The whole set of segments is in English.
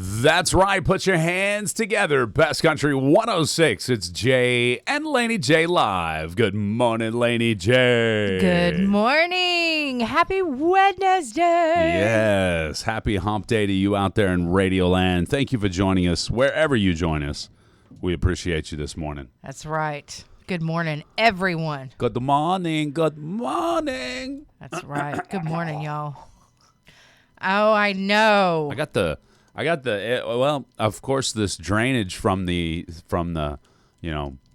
That's right. Put your hands together. Best Country 106. It's Jay and Laney J live. Good morning, Laney J. Good morning. Happy Wednesday. Yes. Happy hump day to you out there in Radio Land. Thank you for joining us wherever you join us. We appreciate you this morning. That's right. Good morning, everyone. Good morning. Good morning. That's right. Good morning, y'all. Oh, I know. I got the well, of course, this drainage from the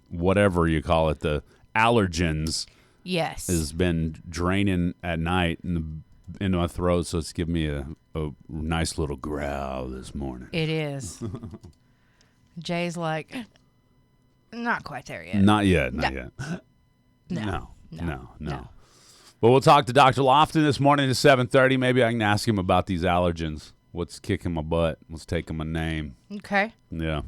whatever you call it, the allergens. Yes. Has been draining at night into my throat, so it's giving me a nice little growl this morning. It is. Jay's like, not quite there yet. Not yet. No. Well, we'll talk to Dr. Lofton this morning at 7:30. Maybe I can ask him about these allergens. What's kicking my butt? Let's take him a name. Okay. Yeah.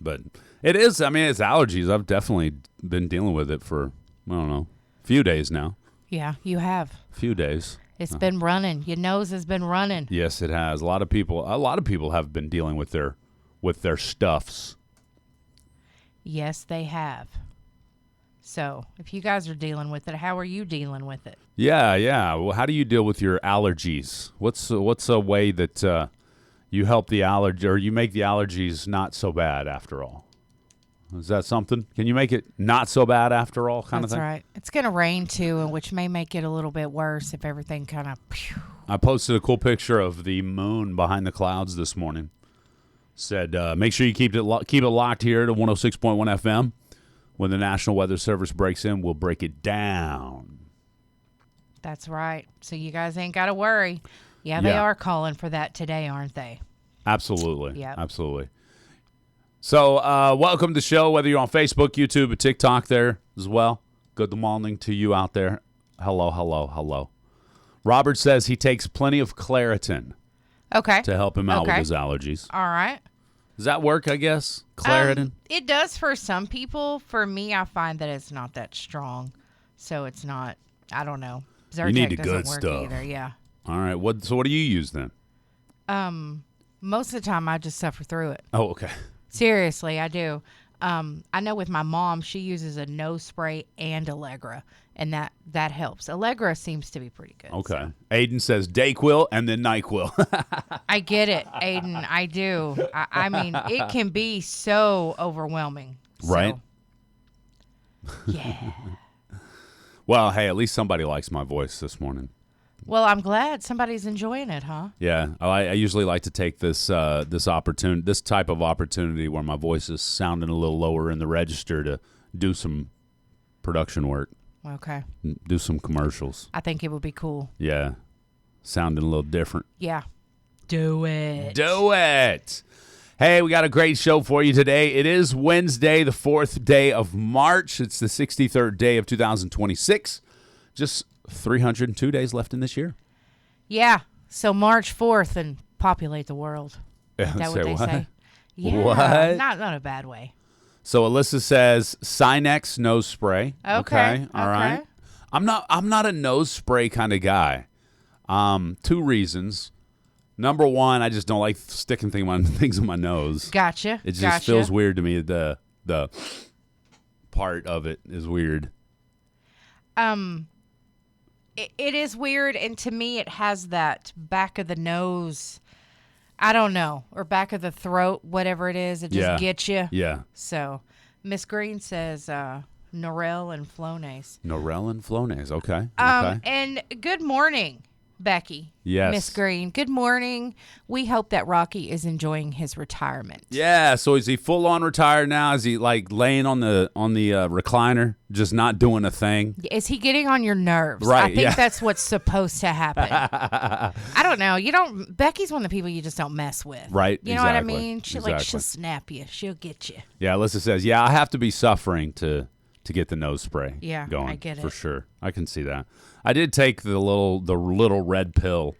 But it is, it's allergies. I've definitely been dealing with it for, I don't know, a few days now. Yeah, you have. A few days. It's been running. Your nose has been running. Yes, it has. A lot of people have been dealing with their stuffs. Yes, they have. So, if you guys are dealing with it, how are you dealing with it? Yeah. Well, how do you deal with your allergies? What's a way that you help the allergy, or you make the allergies not so bad after all? Is that something? Can you make it not so bad after all kind of thing? That's right. It's going to rain too, which may make it a little bit worse if everything kind of... I posted a cool picture of the moon behind the clouds this morning. Said, make sure you keep it locked here to 106.1 FM. When the National Weather Service breaks in, we'll break it down. That's right. So you guys ain't got to worry. Yeah, they are calling for that today, aren't they? Absolutely. Yeah. Absolutely. So welcome to the show, whether you're on Facebook, YouTube, or TikTok there as well. Good morning to you out there. Hello. Robert says he takes plenty of Claritin to help him out with his allergies. All right. Does that work, I guess? Claritin? It does for some people. For me, I find that it's not that strong. So it's not, I don't know. Zyrtec you need the doesn't good work stuff. either. Yeah. All right. So what do you use then? Most of the time, I just suffer through it. Oh, okay. Seriously, I do. I know with my mom, she uses a nose spray and Allegra, and that helps. Allegra seems to be pretty good. Okay. So. Aiden says Dayquil and then NyQuil. I get it, Aiden. I do. I mean, it can be so overwhelming. Right? Yeah. Well, hey, at least somebody likes my voice this morning. Well, I'm glad somebody's enjoying it, huh? Yeah, I usually like to take this type of opportunity where my voice is sounding a little lower in the register to do some production work. Okay. Do some commercials. I think it would be cool. Yeah, sounding a little different. Yeah. Do it. Do it. Hey, we got a great show for you today. It is Wednesday, the 4th day of March. It's the 63rd day of 2026. Just 302 days left in this year. Yeah. So March 4th and populate the world. Is that what they say? Yeah. What? Not a bad way. So Alyssa says Sinex nose spray. Okay. All right. I'm not a nose spray kind of guy. 2 reasons. Number one, I just don't like sticking things in my nose. Gotcha. It just feels weird to me. The part of it is weird. It is weird, and to me, it has that back of the nose, I don't know, or back of the throat, whatever it is. It just gets you. Yeah. So, Miss Green says Norel and Flonase. Norel and Flonase, okay. And good morning, Becky. Yes. Miss Green, good morning. We hope that Rocky is enjoying his retirement. Yeah, so is he full on retired now? Is he like laying on the recliner, just not doing a thing? Is he getting on your nerves? Right, I think that's what's supposed to happen. I don't know. Becky's one of the people you just don't mess with. Right. You know what I mean? She'll snap you. She'll get you. Yeah, Alyssa says, I have to be suffering to get the nose spray going. I get it. For sure. I can see that. I did take the little red pill.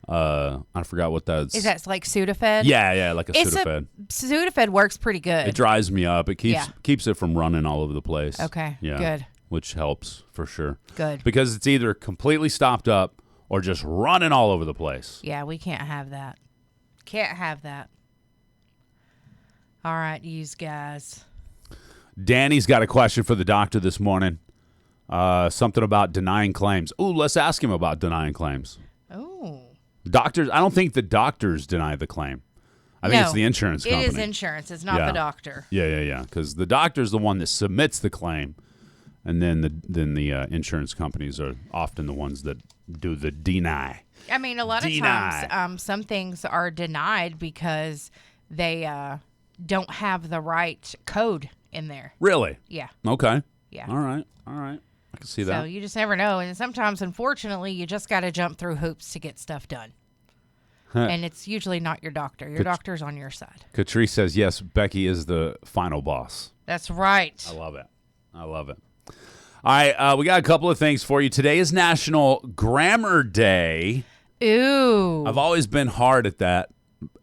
I forgot what that is. Is that like Sudafed? Yeah, like a Sudafed. Sudafed works pretty good. It dries me up. It keeps it from running all over the place. Okay, yeah, good. Which helps for sure. Good. Because it's either completely stopped up or just running all over the place. Yeah, we can't have that. Can't have that. All right, yous guys. Danny's got a question for the doctor this morning. Something about denying claims. Ooh, let's ask him about denying claims. Oh. Doctors, I don't think the doctors deny the claim. I think it's the insurance company. It is insurance. It's not the doctor. Yeah. Because the doctor's the one that submits the claim, and then the insurance companies are often the ones that do the deny. I mean, a lot of times, some things are denied because they don't have the right code in there. Really? Yeah. Okay. Yeah. All right. I can see that. So you just never know, and sometimes, unfortunately, you just got to jump through hoops to get stuff done. And it's usually not your doctor. Your doctor's on your side. Catrice says, yes, Becky is the final boss. That's right. I love it. All right, we got a couple of things for you. Today is National Grammar Day. Ooh. I've always been hard at that.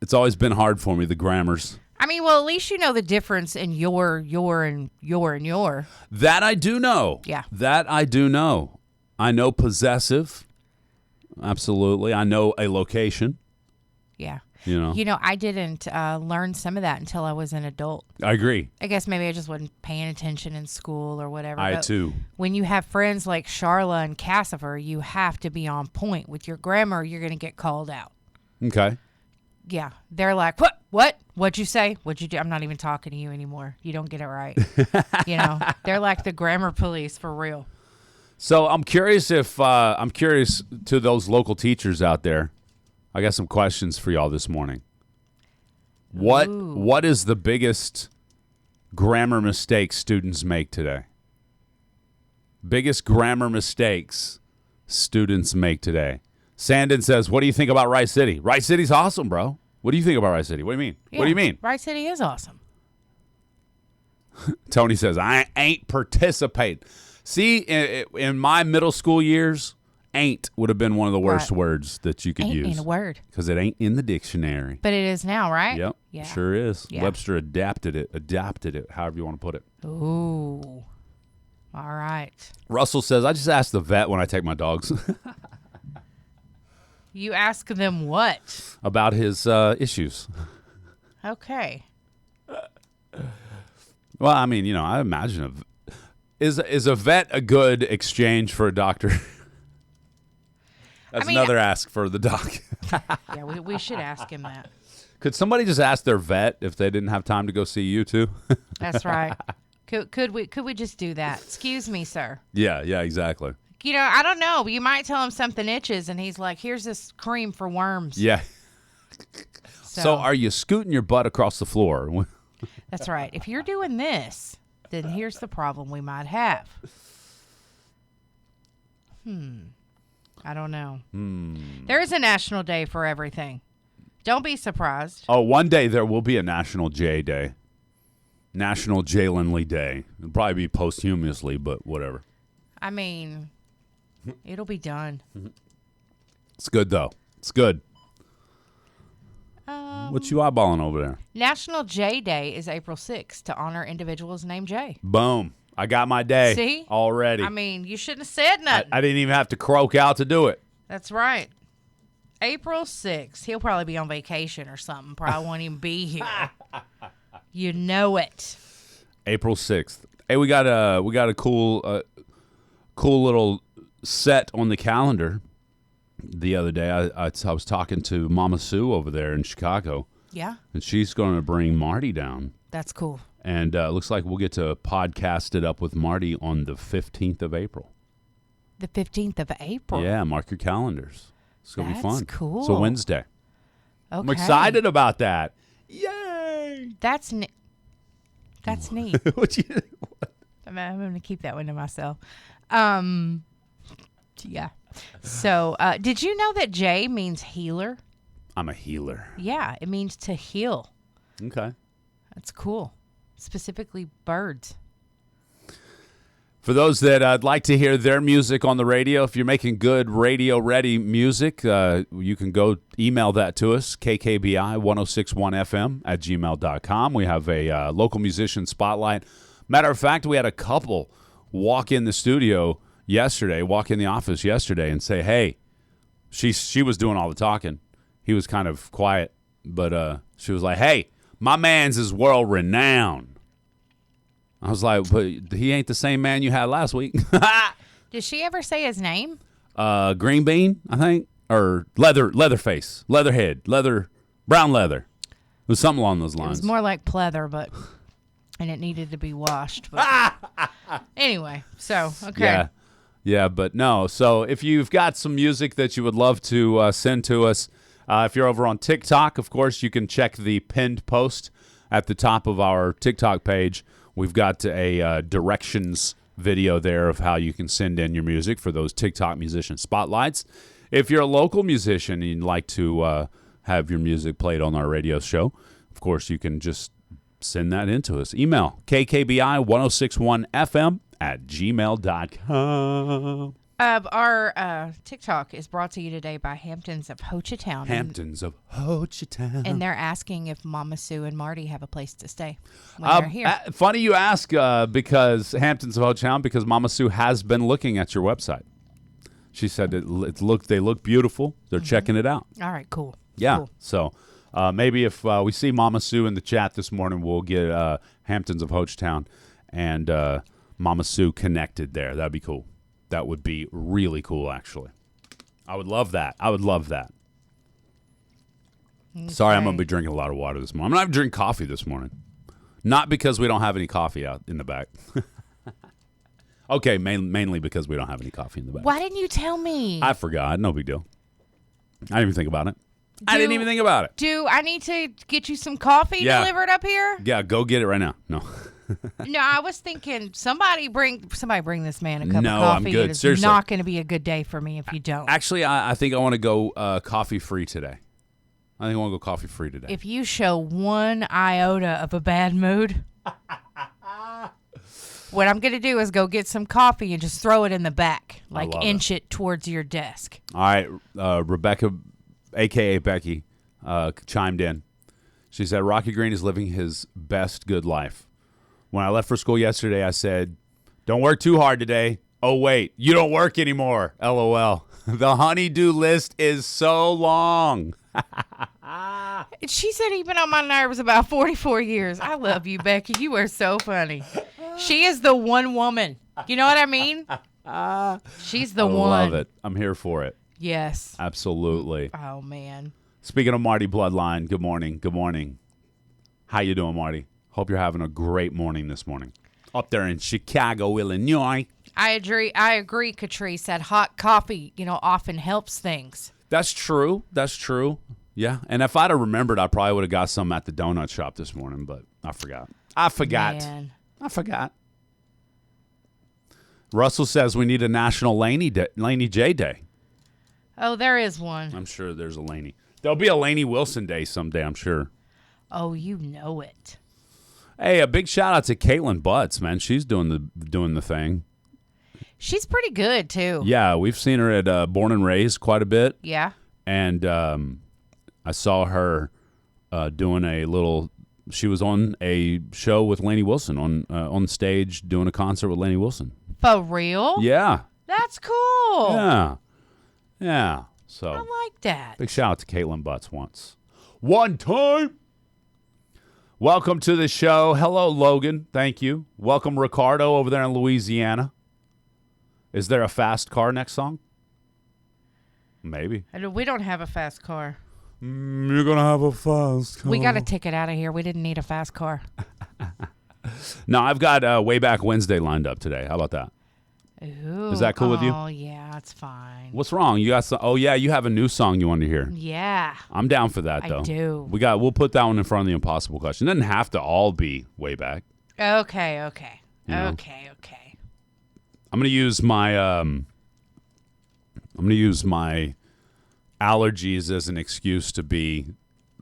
It's always been hard for me, the grammars. I mean, well, at least you know the difference in your, and your. That I do know. Yeah. That I do know. I know possessive. Absolutely. I know a location. Yeah. You know, I didn't learn some of that until I was an adult. I agree. I guess maybe I just wasn't paying attention in school or whatever. I too. When you have friends like Charla and Cassifer, you have to be on point with your grammar. You're going to get called out. Okay. Yeah. They're like, what? What'd you say? What'd you do? I'm not even talking to you anymore. You don't get it right. They're like the grammar police for real. So I'm curious to those local teachers out there. I got some questions for y'all this morning. What is the biggest grammar mistake students make today? Biggest grammar mistakes students make today. Sandon says, what do you think about Rice City? Rice City's awesome, bro. What do you think about Rice City? What do you mean? Yeah, what do you mean? Rice City is awesome. Tony says, I ain't participating. See, in my middle school years, ain't would have been one of the worst words that you could use. Ain't a word. Because it ain't in the dictionary. But it is now, right? Yep. Yeah. Sure is. Yeah. Webster adapted it, however you want to put it. Ooh. All right. Russell says, I just ask the vet when I take my dogs. You ask them what? About his issues. Okay. Well, I mean, I imagine is a vet a good exchange for a doctor? That's another ask for the doc. Yeah, we should ask him that. Could somebody just ask their vet if they didn't have time to go see you too? That's right. Could we just do that? Excuse me, sir. Yeah, exactly. I don't know. You might tell him something itches, and he's like, here's this cream for worms. Yeah. So are you scooting your butt across the floor? That's right. If you're doing this, then here's the problem we might have. I don't know. There is a national day for everything. Don't be surprised. Oh, one day there will be a National J Day. National Jalen Lee Day. It'll probably be posthumously, but whatever. I mean, it'll be done. It's good, though. It's good. What you eyeballing over there? National J Day is April 6th to honor individuals named Jay. Boom. I got my day. See? Already. I mean, you shouldn't have said nothing. I didn't even have to croak out to do it. That's right. April 6th. He'll probably be on vacation or something. Probably won't even be here. You know it. April 6th. Hey, we got a cool little set on the calendar. The other day, I was talking to Mama Sue over there in Chicago. Yeah. And she's going to bring Marty down. That's cool. And it looks like we'll get to podcast it up with Marty on the 15th of April. The 15th of April? Yeah, mark your calendars. It's going to be fun. That's cool. It's a Wednesday. Okay. I'm excited about that. Yay! That's neat. What? I'm going to keep that one to myself. Yeah. So, did you know that J means healer? I'm a healer. Yeah, it means to heal. Okay. That's cool. Specifically birds. For those that like to hear their music on the radio, if you're making good radio-ready music, you can go email that to us, kkbi1061fm@gmail.com. We have a local musician spotlight. Matter of fact, we had a couple walk in the office yesterday and say, hey, she was doing all the talking. He was kind of quiet. But she was like, hey, my man's is world renowned. I was like, but he ain't the same man you had last week. Did she ever say his name? Green bean, I think, or leatherface, brown leather. It was something along those lines. It was more like pleather, and it needed to be washed. But anyway, so okay. Yeah, but no. So if you've got some music that you would love to send to us, if you're over on TikTok, of course, you can check the pinned post at the top of our TikTok page. We've got a directions video there of how you can send in your music for those TikTok musician spotlights. If you're a local musician and you'd like to have your music played on our radio show, of course, you can just send that in to us. Email kkbi1061fm@gmail.com. Our TikTok is brought to you today by Hamptons of Hochatown. Hamptons of Hochatown. And they're asking if Mama Sue and Marty have a place to stay when they're here. Funny you ask, because Hamptons of Hochatown, because Mama Sue has been looking at your website. She said they look beautiful. They're checking it out. All right, cool. Yeah. Cool. So maybe if we see Mama Sue in the chat this morning, we'll get Hamptons of Hochatown and Mama Sue connected there. That'd be cool. That would be really cool, actually. I would love that. Okay. Sorry, I'm going to be drinking a lot of water this morning. I'm going to drink coffee this morning. Not because we don't have any coffee out in the back. Okay, mainly because we don't have any coffee in the back. Why didn't you tell me? I forgot. No big deal. I didn't even think about it. I didn't even think about it. Do I need to get you some coffee delivered up here? Yeah, go get it right now. No. No, I was thinking somebody bring this man a cup of coffee. No, I'm good. It's Seriously. not going to be a good day for me if you don't. Actually, I think I want to go coffee free today. If you show one iota of a bad mood, what I'm going to do is go get some coffee and just throw it in the back, like inch it towards your desk. All right, Rebecca, a.k.a. Becky, chimed in. She said, Rocky Green is living his best good life. When I left for school yesterday, I said, don't work too hard today. Oh, wait, you don't work anymore. LOL. The honey-do list is so long. She said he's been on my nerves about 44 years. I love you, Becky. You are so funny. She is the one woman. You know what I mean? She's the one. I love it. I'm here for it. Yes. Absolutely. Oh, man. Speaking of Marty Bloodline, good morning. Good morning. How you doing, Marty? Hope you're having a great morning this morning. Up there in Chicago, Illinois. I agree, Catrice. That hot coffee, often helps things. That's true. Yeah. And if I'd have remembered, I probably would have got some at the donut shop this morning, but I forgot. Man. I forgot. Russell says we need a national Laney J Day. Oh, there is one. I'm sure there's a Laney. There'll be a Laney Wilson Day someday, I'm sure. Oh, you know it. Hey, a big shout out to Caitlin Butts, man. She's doing the thing. She's pretty good, too. Yeah, we've seen her at Born and Raised quite a bit. Yeah. And I saw her doing a little. She was on a show with Laney Wilson on stage doing a concert with Laney Wilson. For real? Yeah. That's cool. Yeah. So I like that. Big shout out to Caitlin Butts once. One time. Welcome to the show. Hello, Logan. Thank you. Welcome, Ricardo, over there in Louisiana. Is there a fast car next song? Maybe. We don't have a fast car. You're going to have a fast car. We got a ticket out of here. We didn't need a fast car. No, I've got Way Back Wednesday lined up today. How about that? Ooh. Is that cool with you? Oh, yeah, it's fine. What's wrong? You got some? Oh, yeah, you have a new song you want to hear. Yeah. I'm down for that, though. I do. We'll put that one in front of the impossible question. It doesn't have to all be Way Back. Okay. You know? Okay. I'm gonna use my allergies as an excuse to be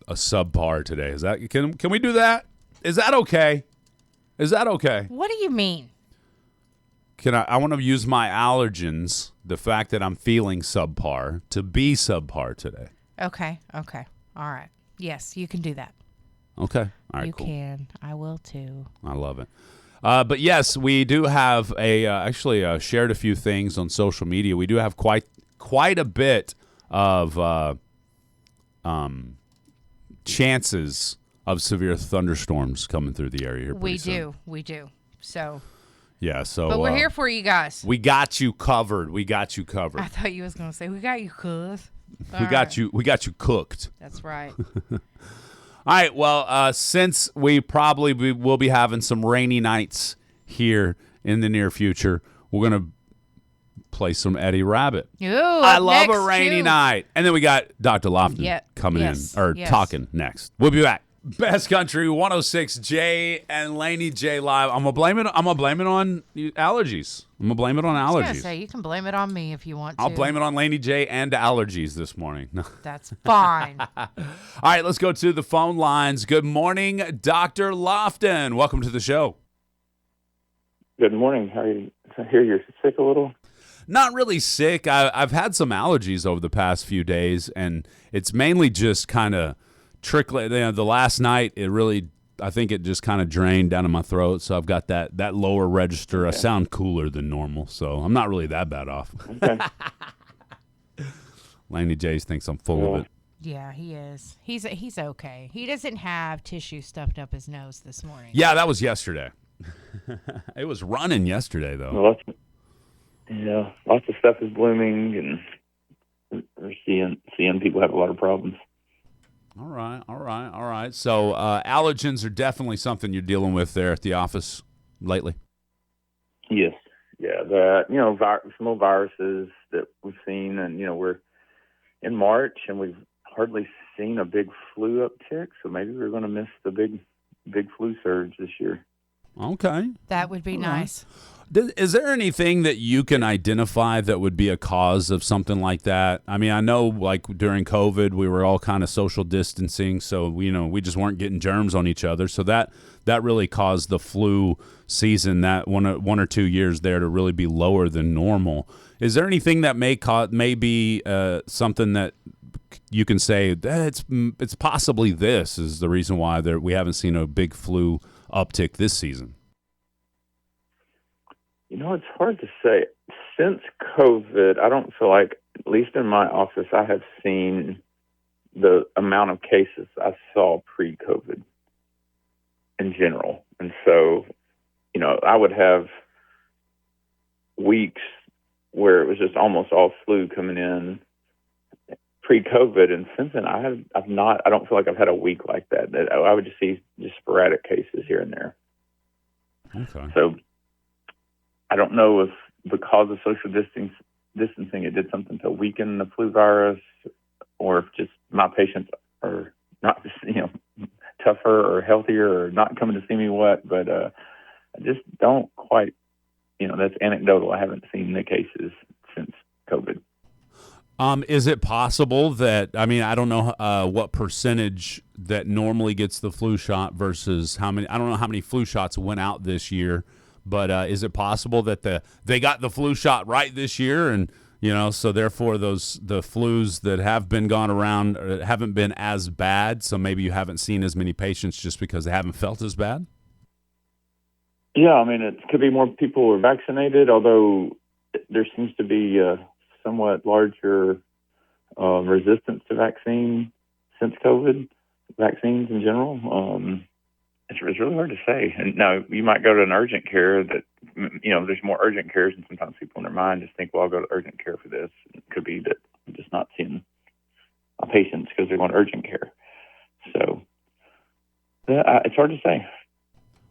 a subpar today. Is that can we do that? Is that okay? What do you mean? I want to use my allergens, the fact that I'm feeling subpar, to be subpar today. Okay. All right. Yes, you can do that. Okay. All right, you cool. can. I will too. I love it. But yes, we do have actually shared a few things on social media. We do have quite a bit of chances of severe thunderstorms coming through the area here pretty soon. We do. So. Yeah, so. But we're here for you guys. We got you covered. I thought you was going to say, we got you, cuz. We got you cooked. That's right. All right, well, since we probably will be having some rainy nights here in the near future, we're going to play some Eddie Rabbit. Ooh, I love a rainy night. And then we got Dr. Lofton coming in, or talking next. We'll be back. Best Country 106 J and Laney J live. I'm gonna blame it on allergies. I'm gonna blame it on allergies. I was gonna say you can blame it on me if you want to. I'll blame it on Laney J and allergies this morning. That's fine. All right, let's go to the phone lines. Good morning, Dr. Lofton. Welcome to the show. Good morning. How are you? I hear you're sick a little. Not really sick. I've had some allergies over the past few days, and it's mainly just kind of trickling. The last night, I think it just kind of drained down in my throat, so I've got that lower register. Okay. I sound cooler than normal, so I'm not really that bad off. Okay. Laney J thinks I'm full of it. Yeah, he is. He's okay. He doesn't have tissue stuffed up his nose this morning. Yeah, that was yesterday. It was running yesterday, though. Well, lots of stuff is blooming, and we're seeing people have a lot of problems. All right. So allergens are definitely something you're dealing with there at the office lately. Yes. Yeah. Some old viruses that we've seen, and we're in March, and we've hardly seen a big flu uptick. So maybe we're going to miss the big flu surge this year. Okay. That would be nice. Is there anything that you can identify that would be a cause of something like that? I mean, I know like during COVID, we were all kind of social distancing, so we just weren't getting germs on each other. So that really caused the flu season that one or 2 years there to really be lower than normal. Is there anything that may be something that you can say that it's possibly this is the reason why we haven't seen a big flu uptick this season? It's hard to say. Since COVID, I don't feel like, at least in my office, I have seen the amount of cases I saw pre-COVID in general. And so, I would have weeks where it was just almost all flu coming in pre-COVID. And since then, I don't feel like I've had a week like that. I would just see sporadic cases here and there. Okay. So I don't know if because of social distancing it did something to weaken the flu virus, or if just my patients are not tougher or healthier or not coming to see me but I just don't quite, that's anecdotal. I haven't seen the cases since COVID. Is it possible that, I don't know what percentage that normally gets the flu shot versus I don't know how many flu shots went out this year, but is it possible that they got the flu shot right this year, and so therefore the flus that have been gone around haven't been as bad, so maybe you haven't seen as many patients just because they haven't felt as bad? Yeah, it could be more people are vaccinated, although there seems to be somewhat larger resistance to vaccine since COVID, vaccines in general. It's really hard to say. And now you might go to an urgent care that, there's more urgent cares, and sometimes people in their mind just think, well, I'll go to urgent care for this. It could be that I'm just not seeing my patients because they're going to urgent care. So it's hard to say.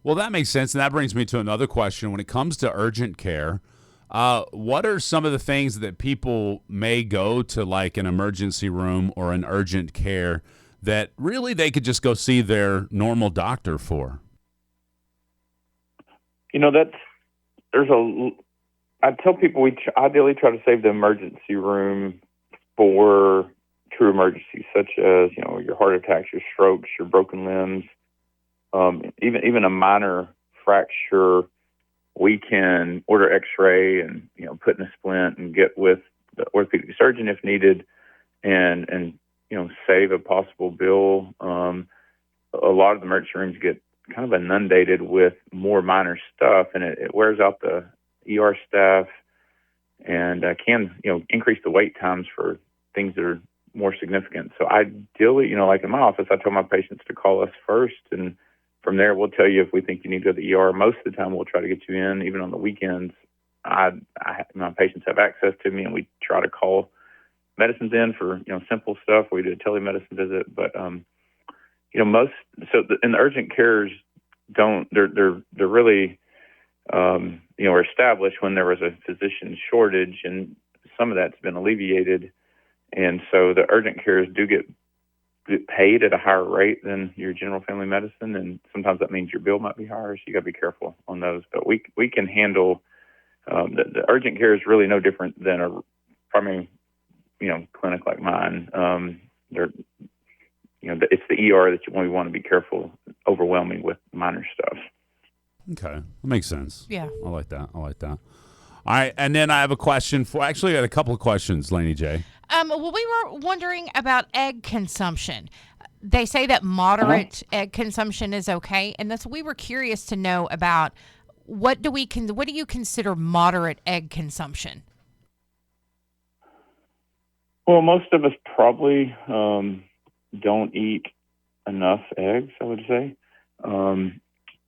Well, that makes sense. And that brings me to another question. When it comes to urgent care, what are some of the things that people may go to like an emergency room or an urgent care that really they could just go see their normal doctor for? I tell people we ideally try to save the emergency room for true emergencies, such as, your heart attacks, your strokes, your broken limbs, even a minor fracture. We can order x-ray and, put in a splint and get with the orthopedic surgeon if needed and save a possible bill. A lot of the emergency rooms get kind of inundated with more minor stuff, and it wears out the ER staff and can, increase the wait times for things that are more significant. So ideally, like in my office, I tell my patients to call us first, and from there, we'll tell you if we think you need to go to the ER. Most of the time, we'll try to get you in, even on the weekends. My patients have access to me, and we try to call medicines in for simple stuff. We do a telemedicine visit, but most in the urgent cares they're really are established when there was a physician shortage, and some of that's been alleviated, and so the urgent cares do get paid at a higher rate than your general family medicine, and sometimes that means your bill might be higher, so you got to be careful on those. But we can handle the urgent care is really no different than a primary clinic like mine. It's the ER that we want to be careful overwhelming with minor stuff. Okay, that makes sense. Yeah, I like that. All right, and then I have a question actually, I got a couple of questions, Laney J. Well, we were wondering about egg consumption. They say that moderate egg consumption is okay, and we were curious to know about what do you consider moderate egg consumption? Well, most of us probably don't eat enough eggs, I would say.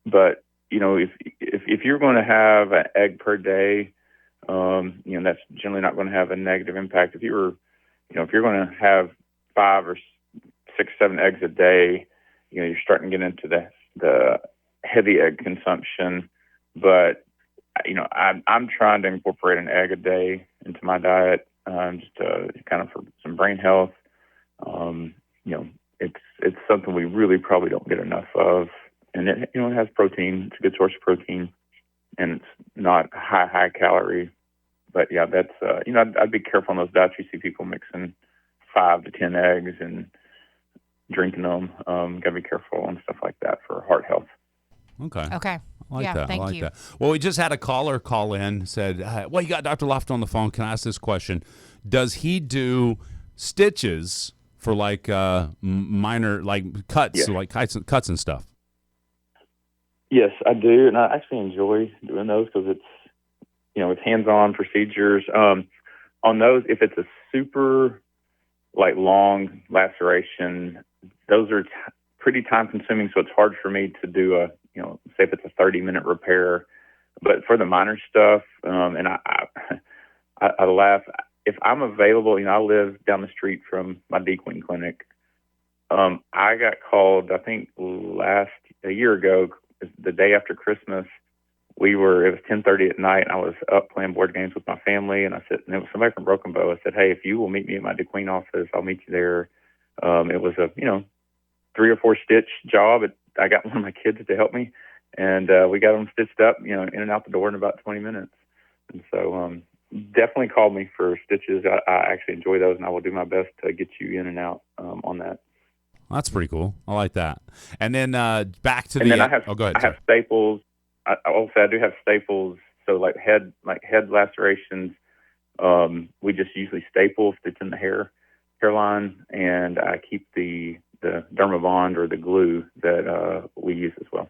But if you're going to have an egg per day, that's generally not going to have a negative impact. If you're going to have 5 or 6, 7 eggs a day, you're starting to get into the heavy egg consumption. But I'm trying to incorporate an egg a day into my diet, just kind of for some brain health. It's something we really probably don't get enough of, and it has protein. It's a good source of protein, and it's not high calorie. But yeah, that's I'd be careful on those diets. You see people mixing 5 to 10 eggs and drinking them. Gotta be careful on stuff like that for heart health. Okay. I like yeah, that. thank I like you. that. Well, we just had a caller call in, said, well, you got Dr. Lofton on the phone. Can I ask this question? Does he do stitches for like minor, like cuts, Yes. like cuts and stuff? Yes, I do, and I actually enjoy doing those because it's it's hands-on procedures. On those, if it's a super long laceration, those are pretty time-consuming, so it's hard for me to do say if it's a 30-minute repair. But for the minor stuff, and I laugh, if I'm available, I live down the street from my DQueen clinic. I got called, I think a year ago, the day after Christmas. It was 10:30 at night, and I was up playing board games with my family, and it was somebody from Broken Bow. I said, hey, if you will meet me at my DeQueen office, I'll meet you there. It was a 3 or 4 stitch job. I got one of my kids to help me, and we got them stitched up, in and out the door in about 20 minutes. And so definitely call me for stitches. I actually enjoy those, and I will do my best to get you in and out on that. That's pretty cool. I like that. And then back to and the. Then go ahead. I have staples. I will say I do have staples. So head lacerations, we just usually stitch in the hairline, and I keep the Dermabond or the glue that we use as well.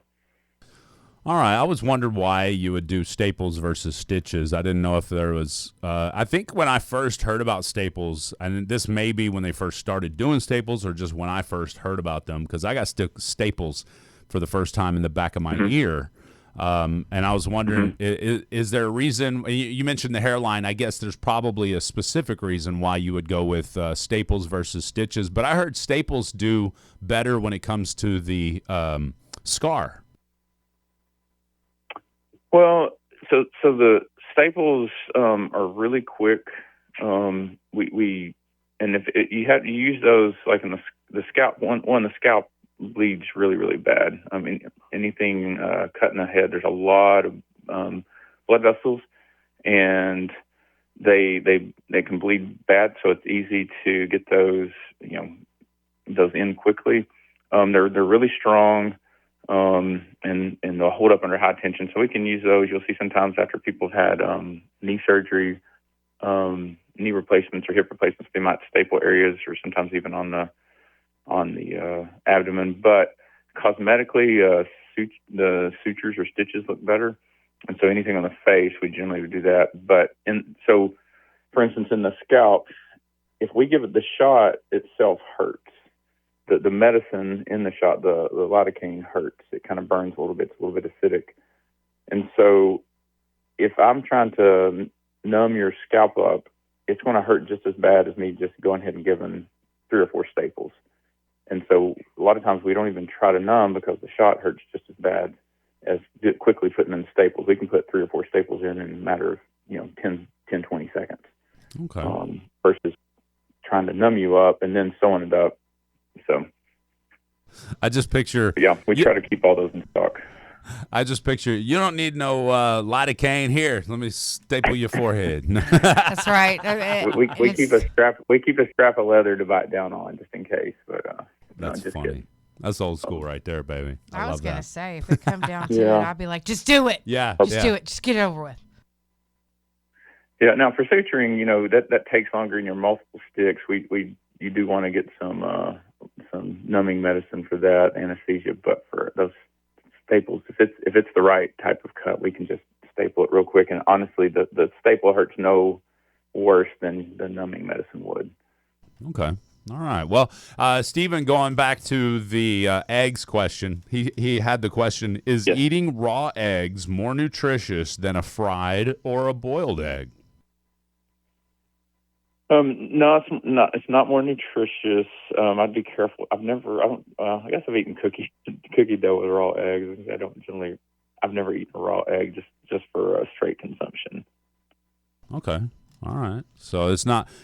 All right. I was wondering why you would do staples versus stitches. I didn't know if there was. I think when I first heard about staples, and this may be when they first started doing staples, or just when I first heard about them, because I got staples for the first time in the back of my ear. And I was wondering, is there a reason? You mentioned the hairline. I guess there's probably a specific reason why you would go with staples versus stitches. But I heard staples do better when it comes to the scar. Well, so the staples are really quick. We and if you use those like in the scalp, the scalp bleeds really, really bad. I mean, anything cut in the head, there's a lot of blood vessels, and they can bleed bad. So it's easy to get those in quickly. They're really strong, and they'll hold up under high tension. So we can use those. You'll see sometimes after people have had knee surgery, knee replacements or hip replacements, they might staple areas, or sometimes even on the abdomen. But cosmetically, the sutures or stitches look better, and so anything on the face, we generally would do that. But so, for instance, in the scalp, if we give it the shot itself hurts. The medicine in the shot, the lidocaine hurts. It kind of burns a little bit. It's a little bit acidic. And so if I'm trying to numb your scalp up, it's going to hurt just as bad as me just going ahead and giving 3 or 4 staples. And so a lot of times we don't even try to numb because the shot hurts just as bad as quickly putting in staples. We can put 3 or 4 staples in a matter of, 10, 20 seconds. Okay. Versus trying to numb you up and then sewing it up. So I just picture. Yeah, we try to keep all those in stock. I just picture you don't need no lidocaine here. Let me staple your forehead. That's right. We keep a strap. We keep a strap of leather to bite down on just in case. But that's just funny. kidding. That's old school right there, baby. I was going to say, if it come down to it, I'd be like, just do it. Yeah. Just do it. Just get it over with. Yeah. Now for suturing, that takes longer in your multiple sticks. You do want to get some numbing medicine for that, anesthesia, but for those staples, if it's the right type of cut, we can just staple it real quick. And honestly, the staple hurts no worse than the numbing medicine would. Okay. All right. Well, Stephen, going back to the eggs question, he had the question, is eating raw eggs more nutritious than a fried or a boiled egg? No, it's not more nutritious. I'd be careful. I guess I've eaten cookie dough with raw eggs. I've never eaten a raw egg just for straight consumption. Okay. All right. So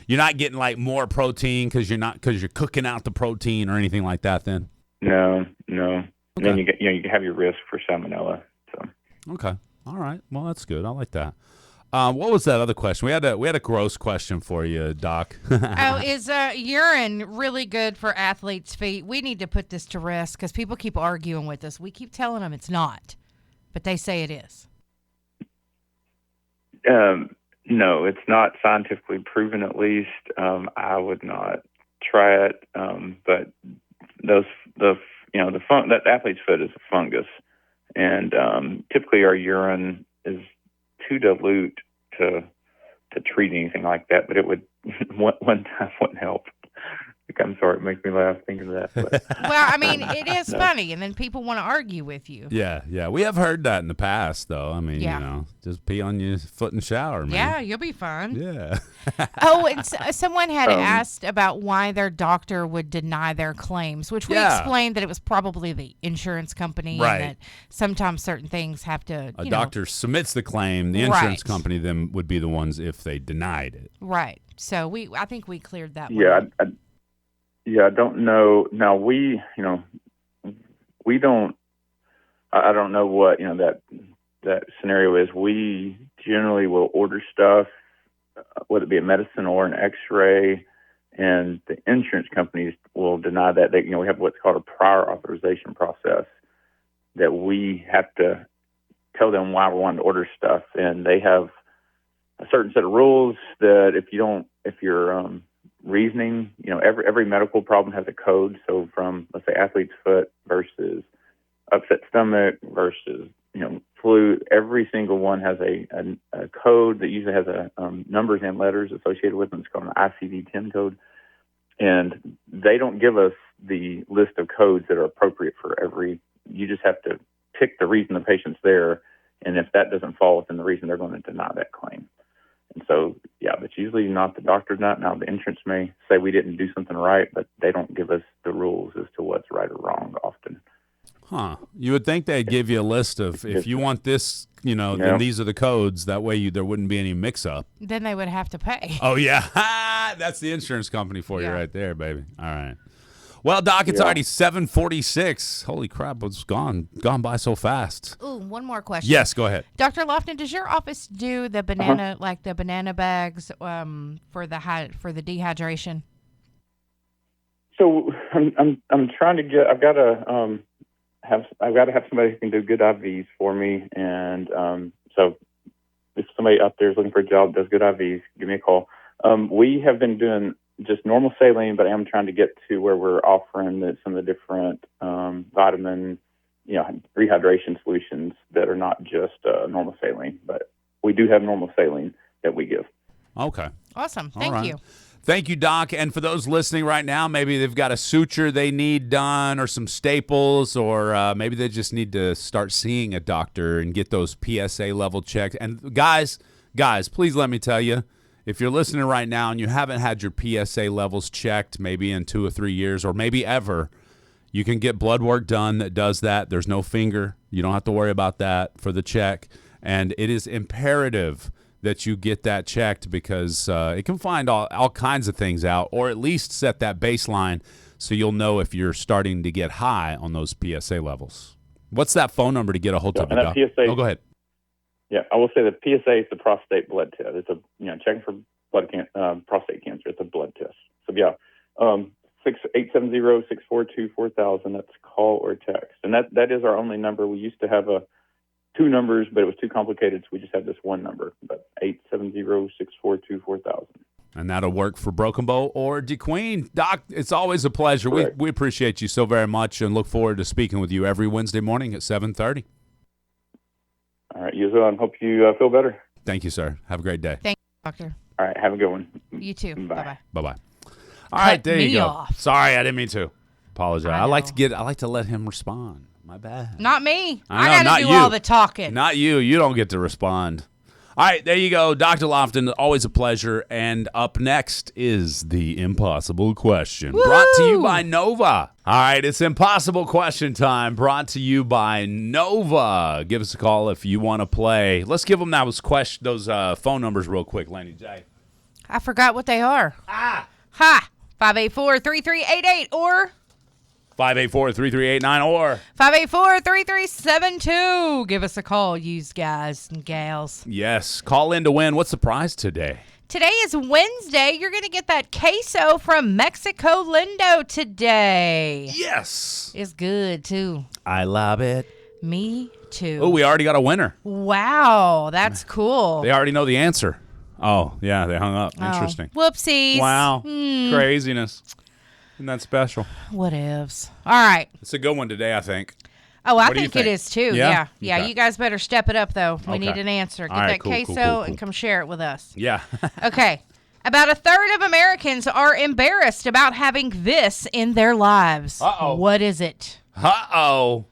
you're not getting like more protein because you're cooking out the protein or anything like that then? No. Okay. And then you have your risk for salmonella. So. Okay. All right. Well, that's good. I like that. What was that other question? We had a gross question for you, Doc. Is urine really good for athletes' feet? We need to put this to rest because people keep arguing with us. We keep telling them it's not, but they say it is. No, it's not scientifically proven. At least I would not try it. But that athlete's foot is a fungus, and typically our urine is too dilute to treat anything like that, but it would one time wouldn't help. I'm sorry, it makes me laugh thinking of that. But, well, I mean, it is funny, and then people want to argue with you. Yeah, we have heard that in the past, though. I mean, just pee on your foot in the shower, man. Yeah, you'll be fine. Yeah. And someone had asked about why their doctor would deny their claims, which we explained that it was probably the insurance company, right? And that sometimes certain things have to. A doctor submits the claim, the insurance company then would be the ones if they denied it. Right. So I think we cleared that. Yeah. I don't know. Now we don't. I don't know what that scenario is. We generally will order stuff, whether it be a medicine or an X-ray, and the insurance companies will deny that. We have what's called a prior authorization process that we have to tell them why we want to order stuff, and they have a certain set of rules that if you're reasoning, every medical problem has a code. So from, let's say, athlete's foot versus upset stomach versus, flu, every single one has a code that usually has numbers and letters associated with them. It's called an ICD-10 code. And they don't give us the list of codes that are appropriate for you just have to pick the reason the patient's there. And if that doesn't fall within the reason, they're going to deny that claim. And so, but usually not the doctor's not. Now, the insurance may say we didn't do something right, but they don't give us the rules as to what's right or wrong often. Huh. You would think they'd give you a list of, if you want this, then these are the codes. That way there wouldn't be any mix-up. Then they would have to pay. Oh, yeah. That's the insurance company for you right there, baby. All right. Well, Doc, it's already 7:46. Holy crap, it's gone by so fast. Ooh, one more question. Yes, go ahead. Dr. Lofton, does your office do the banana, like the banana bags for the dehydration? So I'm trying to get. I've got to have somebody who can do good IVs for me, and so if somebody out there is looking for a job that does good IVs, give me a call. We have been doing just normal saline, but I'm trying to get to where we're offering some of the different vitamin, rehydration solutions that are not just normal saline, but we do have normal saline that we give. Okay. Awesome. Thank you. Thank you, Doc. And for those listening right now, maybe they've got a suture they need done or some staples, or maybe they just need to start seeing a doctor and get those PSA level checked. And guys, please let me tell you, if you're listening right now and you haven't had your PSA levels checked maybe in 2 or 3 years or maybe ever, you can get blood work done that does that. There's no finger. You don't have to worry about that for the check. And it is imperative that you get that checked because it can find all kinds of things out, or at least set that baseline so you'll know if you're starting to get high on those PSA levels. What's that phone number to get a hold of you, Doc? Oh, go ahead. Yeah, I will say the PSA is the prostate blood test. It's checking for prostate cancer. It's a blood test. So yeah, 870-642-4000. That's call or text, and that is our only number. We used to have 2 numbers, but it was too complicated, so we just have this one number. But 870-642-4000. And that'll work for Broken Bow or DeQueen. Doc, it's always a pleasure. We appreciate you so very much and look forward to speaking with you every Wednesday morning at 7:30. All right, you as well, and hope you feel better. Thank you, sir. Have a great day. Thank you, doctor. All right, have a good one. You too. Bye-bye. Bye-bye. All right, there you go. Off. Sorry, I didn't mean to. Apologize. I like to let him respond. My bad. Not me. I got to do all the talking. Not you. You don't get to respond. All right, there you go. Dr. Lofton, always a pleasure. And up next is the impossible question. Woo! Brought to you by Nova. All right, it's impossible question time. Brought to you by Nova. Give us a call if you want to play. Let's give them those phone numbers real quick, Laney J. I forgot what they are. Ha! 584-3388 or 584-3389 or 584-3372. Give us a call, you guys and gals. Yes. Call in to win. What's the prize today? Today is Wednesday. You're going to get that queso from Mexico Lindo today. Yes. It's good, too. I love it. Me, too. Oh, we already got a winner. Wow. That's cool. They already know the answer. Oh, yeah. They hung up. Interesting. Whoopsies. Wow. Craziness. Isn't that special? Whatevs. All right. It's a good one today, I think. Oh, I think it is too. Yeah. Okay. You guys better step it up, though. We need an answer. Get that queso and come share it with us. Yeah. Okay. About a third of Americans are embarrassed about having this in their lives. Uh-oh. What is it? Uh-oh.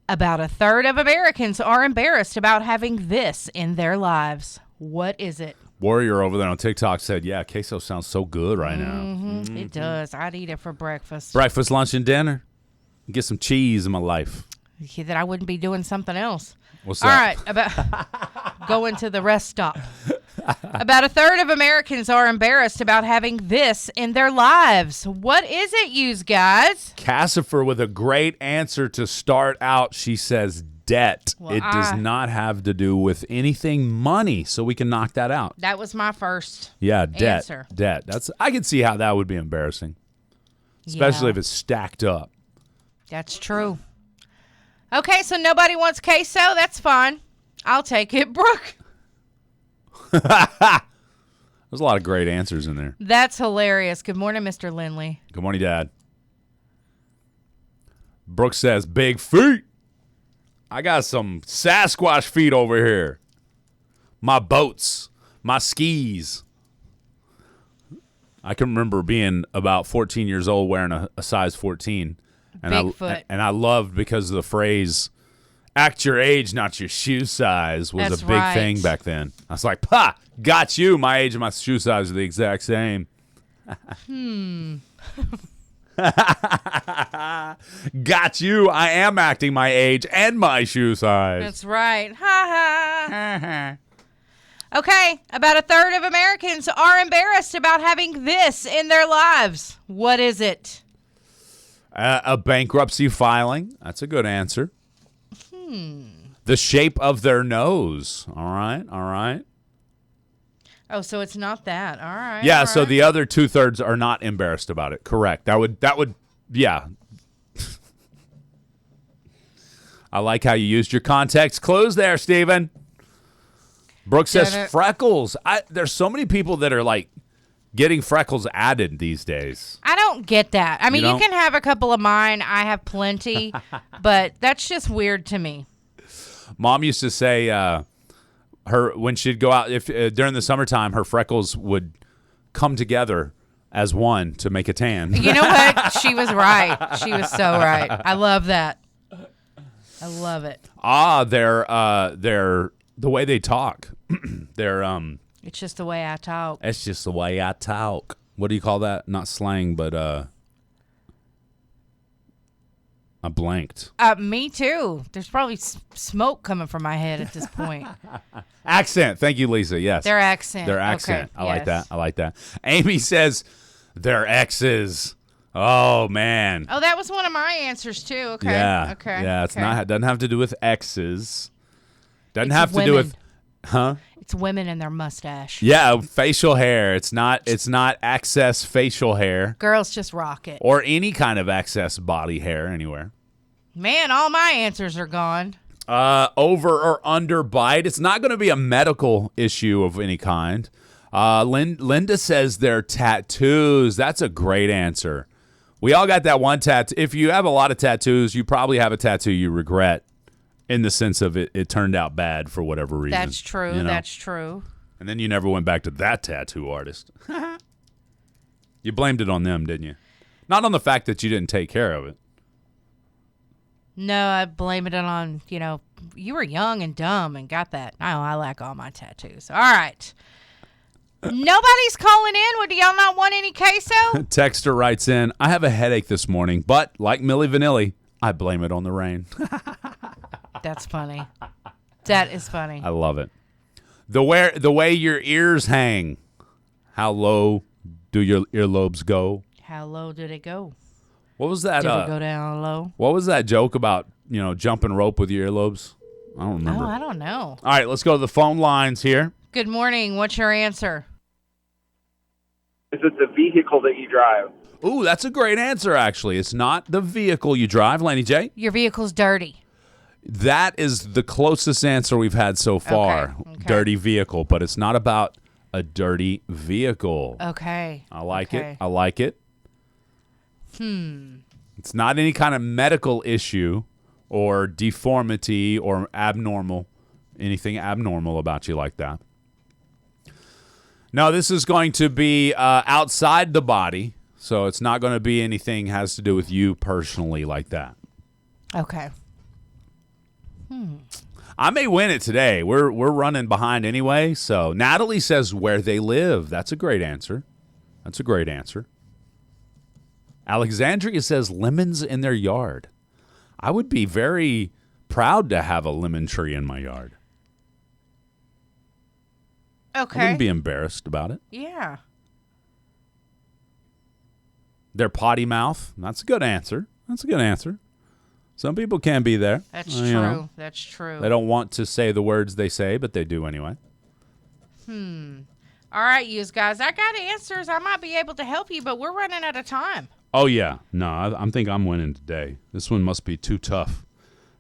About a third of Americans are embarrassed about having this in their lives. What is it? Warrior over there on TikTok said, yeah, queso sounds so good right now. Mm-hmm. It does. I'd eat it for breakfast. Breakfast, lunch, and dinner. Get some cheese in my life. That I wouldn't be doing something else. What's All that? right. About going to the rest stop. About a third of Americans are embarrassed about having this in their lives. What is it, yous guys? Cassifer with a great answer to start out. She says debt. Well, it does not have to do with anything money, so we can knock that out. That was my first debt. answer. Debt. I can see how that would be embarrassing, especially if it's stacked up. That's true. Okay, so nobody wants queso. That's fine. I'll take it, Brooke. There's a lot of great answers in there. That's hilarious. Good morning, Mr. Lindley. Good morning, Dad. Brooke says, big feet. I got some Sasquatch feet over here. My boats, my skis. I can remember being about 14 years old wearing a size 14. And Bigfoot. I loved because of the phrase, act your age, not your shoe size, was That's a big thing back then. I was like, "Pa, got you. My age and my shoe size are the exact same." Got you. I am acting my age and my shoe size. That's right. Ha ha. Okay, about a third of Americans are embarrassed about having this in their lives. What is it? A bankruptcy filing. That's a good answer. The shape of their nose. All right. Oh, so it's not that. All right. Yeah, all so right. the other 2/3 are not embarrassed about it. Correct. That would yeah. I like how you used your context clues there, Steven. Brooke says freckles. There's so many people that are like getting freckles added these days. I don't get that. I mean, You you don't? can have a couple of mine. I have plenty, but that's just weird to me. Mom used to say when she'd go out, if during the summertime, her freckles would come together as one to make a tan. You know what? She was right. She was so right. I love that. I love it. They're the way they talk. They're It's just the way I talk. It's just the way I talk. What do you call that? Not slang, but I blanked. Me too. There's probably smoke coming from my head at this point. Accent. Thank you, Lisa. Yes. Their accent. Their accent. Okay. I like Yes. that. I like that. Amy says their exes. Oh man. Oh, that was one of my answers too. Okay. Yeah. Okay. Yeah. It's okay. not. Doesn't have to do with exes. Doesn't It's have to do women. with. Huh? It's women and their mustache. Yeah. Facial hair. It's not. It's not excess facial hair Girls just rock it. or any kind of excess body hair anywhere. Man, all my answers are gone. Over or under bite. It's not going to be a medical issue of any kind. Linda says they're tattoos. That's a great answer. We all got that one tattoo. If you have a lot of tattoos, you probably have a tattoo you regret in the sense of it turned out bad for whatever reason. That's true. you know? That's true. And then you never went back to that tattoo artist. You blamed it on them, didn't you? Not on the fact that you didn't take care of it. No, I blame it on, you were young and dumb and got that. I like all my tattoos. All right. Nobody's calling in. Well, do y'all not want any queso? Texter writes in, I have a headache this morning, but like Milli Vanilli, I blame it on the rain. That's funny. That is funny. I love it. The way your ears hang. How low do your earlobes go? How low did it go? What was that? Did it go down low? What was that joke about, jumping rope with your earlobes? I don't remember. Oh, I don't know. All right, let's go to the phone lines here. Good morning. What's your answer? Is it the vehicle that you drive? Ooh, that's a great answer, actually. It's not the vehicle you drive, Laney J. Your vehicle's dirty. That is the closest answer we've had so far. Okay. Dirty vehicle, but it's not about a dirty vehicle. Okay. I like okay. it. I like it. It's not any kind of medical issue or deformity or abnormal, anything abnormal about you like that. No, this is going to be outside the body, so it's not going to be anything has to do with you personally like that. Okay. I may win it today. We're running behind anyway. So Natalie says where they live. That's a great answer. That's a great answer. Alexandria says lemons in their yard. I would be very proud to have a lemon tree in my yard. Okay. I wouldn't be embarrassed about it. Yeah. Their potty mouth. That's a good answer. That's a good answer. Some people can be there. That's you true. know. That's true. They don't want to say the words they say, but they do anyway. All right, you guys. I got answers. I might be able to help you, but we're running out of time. Oh, yeah. No, I think I'm winning today. This one must be too tough.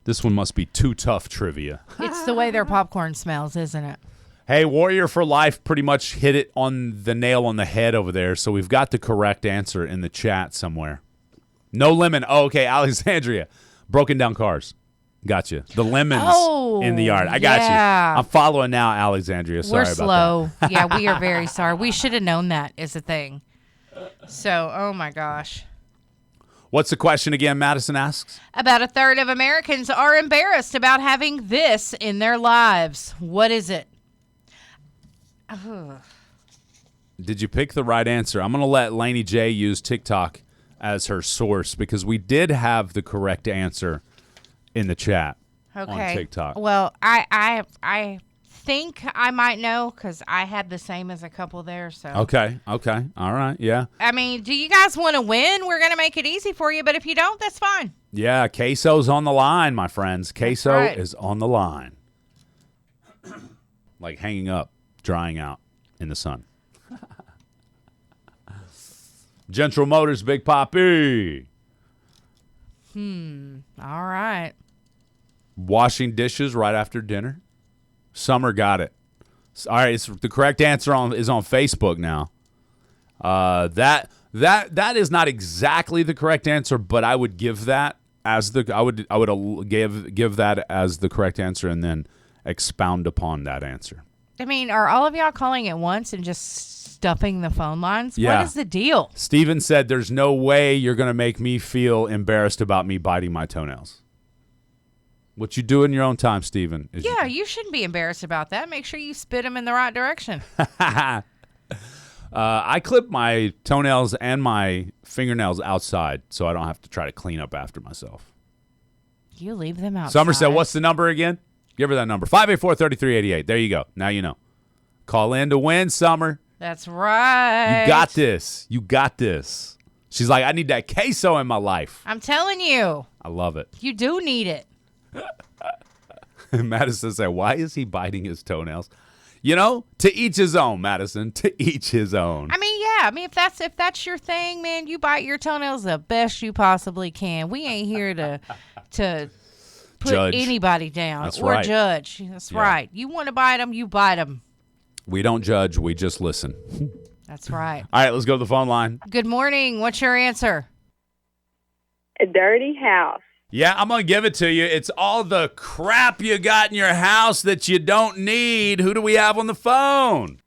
This one must be too tough trivia. It's the way their popcorn smells, isn't it? Hey, Warrior for Life pretty much hit it on the nail on the head over there, so we've got the correct answer in the chat somewhere. No lemon. Oh, okay, Alexandria. Broken down cars. Gotcha. The lemons in the yard. I got yeah. you. I'm following now, Alexandria. Sorry We're about slow. Yeah, we are very sorry. We should have known that is a thing. So, oh my gosh. that. What's the question again, Madison asks? About a third of Americans are embarrassed about having this in their lives. What is it? Ugh. Did you pick the right answer? I'm going to let Laney J use TikTok as her source because we did have the correct answer in the chat on TikTok. Well, I think I might know because I had the same as a couple there. So Okay. All right. Yeah. I mean, do you guys want to win? We're gonna make it easy for you, but if you don't, that's fine. Yeah. Queso's on the line, my friends. Queso right. is on the line. Like hanging up, drying out in the sun. General Motors, Big Papi. All right. Washing dishes right after dinner. Summer got it. All right, the correct answer is on Facebook now. That is not exactly the correct answer, but I would give that as I would give that as the correct answer and then expound upon that answer. I mean, are all of y'all calling at once and just stuffing the phone lines? Yeah. What is the deal? Steven said, there's no way you're going to make me feel embarrassed about me biting my toenails. What you do in your own time, Steven. Yeah, you shouldn't be embarrassed about that. Make sure you spit them in the right direction. I clip my toenails and my fingernails outside so I don't have to try to clean up after myself. You leave them outside. Summer said, what's the number again? Give her that number. 584-3388. There you go. Now you know. Call in to win, Summer. That's right. You got this. You got this. She's like, I need that queso in my life. I'm telling you. I love it. You do need it. Madison said, why is he biting his toenails? You know, to each his own, Madison. To each his own. I mean, yeah. I mean, if that's your thing, man, you bite your toenails the best you possibly can. We ain't here to put Judge. anybody down. That's or right. judge. That's Yeah. right. You want to bite them, you bite them. We don't judge. We just listen. That's right. All right, let's go to the phone line. Good morning. What's your answer? A dirty house. Yeah, I'm going to give it to you. It's all the crap you got in your house that you don't need. Who do we have on the phone?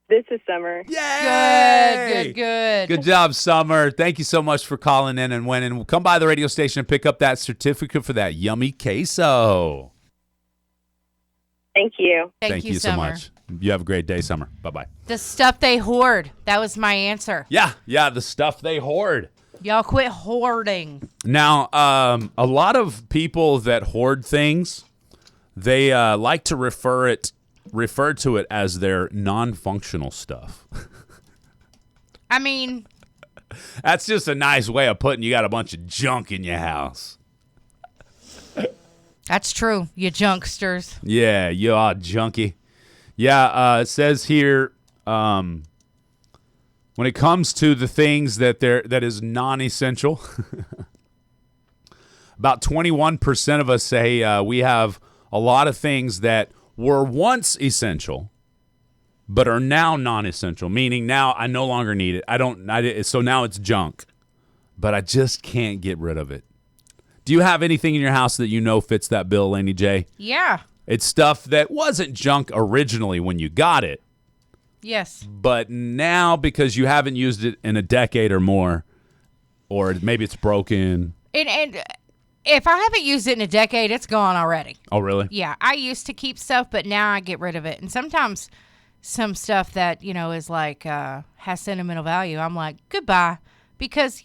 This is Summer. Yay! Good. Good job, Summer. Thank you so much for calling in and winning. Come by the radio station and pick up that certificate for that yummy queso. Thank you. Thank you, so Summer. much. You have a great day, Summer. Bye-bye. The stuff they hoard. That was my answer. Yeah, the stuff they hoard. Y'all quit hoarding. Now, a lot of people that hoard things, they like to refer to it as their non-functional stuff. I mean, That's just a nice way of putting you got a bunch of junk in your house. that's true, you junksters. Yeah, you are junkie. Yeah, it says here, when it comes to the things that is non-essential, about 21% of us say we have a lot of things that were once essential, but are now non-essential. Meaning now I no longer need it. So now it's junk, but I just can't get rid of it. Do you have anything in your house that you know fits that bill, Laney J? Yeah. It's stuff that wasn't junk originally when you got it, Yes. but now because you haven't used it in a decade or more, or maybe it's broken. And if I haven't used it in a decade, it's gone already. Oh, really? Yeah, I used to keep stuff, but now I get rid of it. And sometimes some stuff that, is like has sentimental value, I'm like, goodbye. Because,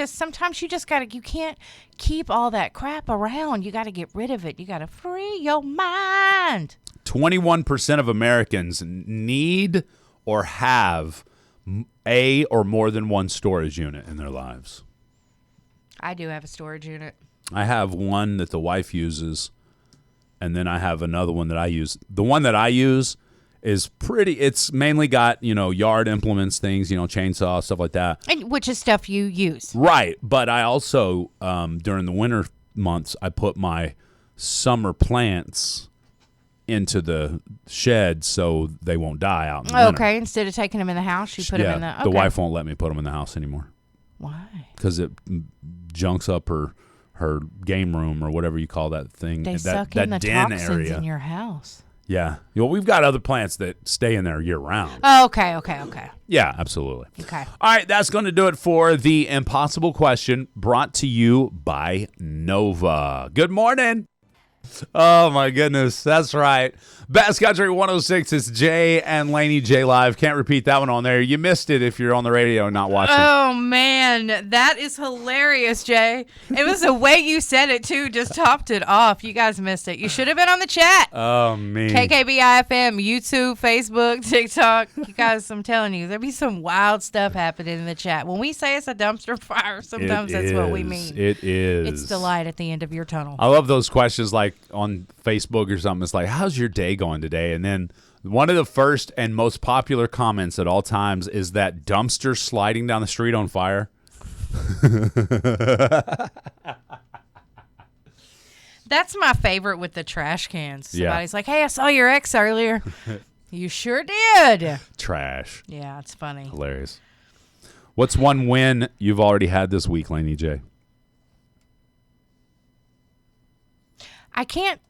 sometimes you can't keep all that crap around. You got to get rid of it. You got to free your mind. 21% of Americans need or have a or more than one storage unit in their lives. I do have a storage unit. I have one that the wife uses, and then I have another one that I use. The one that I use is it's mainly got, yard implements, things, chainsaw, stuff like that. And which is stuff you use. Right. But I also, during the winter months, I put my summer plants into the shed so they won't die out in the winter. Okay. Instead of taking them in the house, you put them in the... Okay. The wife won't let me put them in the house anymore. Why? Because it junks up her game room or whatever you call that thing. They that, suck that in the den toxins area. in your house. Yeah. We've got other plants that stay in there year round. Oh, okay. Yeah, absolutely. Okay. All right, that's going to do it for the impossible question brought to you by Nova. Good morning. Oh, my goodness. That's right. Best Country 106 is Jay and Laney J Live. Can't repeat that one on there. You missed it if you're on the radio and not watching. Oh, man. That is hilarious, Jay. It was the way you said it, too. Just topped it off. You guys missed it. You should have been on the chat. Oh, man. KKBI FM, YouTube, Facebook, TikTok. You guys, I'm telling you, there'll be some wild stuff happening in the chat. When we say it's a dumpster fire, sometimes that's what we mean. It is. It's the light at the end of your tunnel. I love those questions like on Facebook or something. It's like, how's your day going today? And then one of the first and most popular comments at all times is that dumpster sliding down the street on fire. That's my favorite with the trash cans. Yeah. Somebody's like, hey, I saw your ex earlier. You sure did. Trash. Yeah, it's funny. Hilarious. What's one win you've already had this week, Laney J? I can't.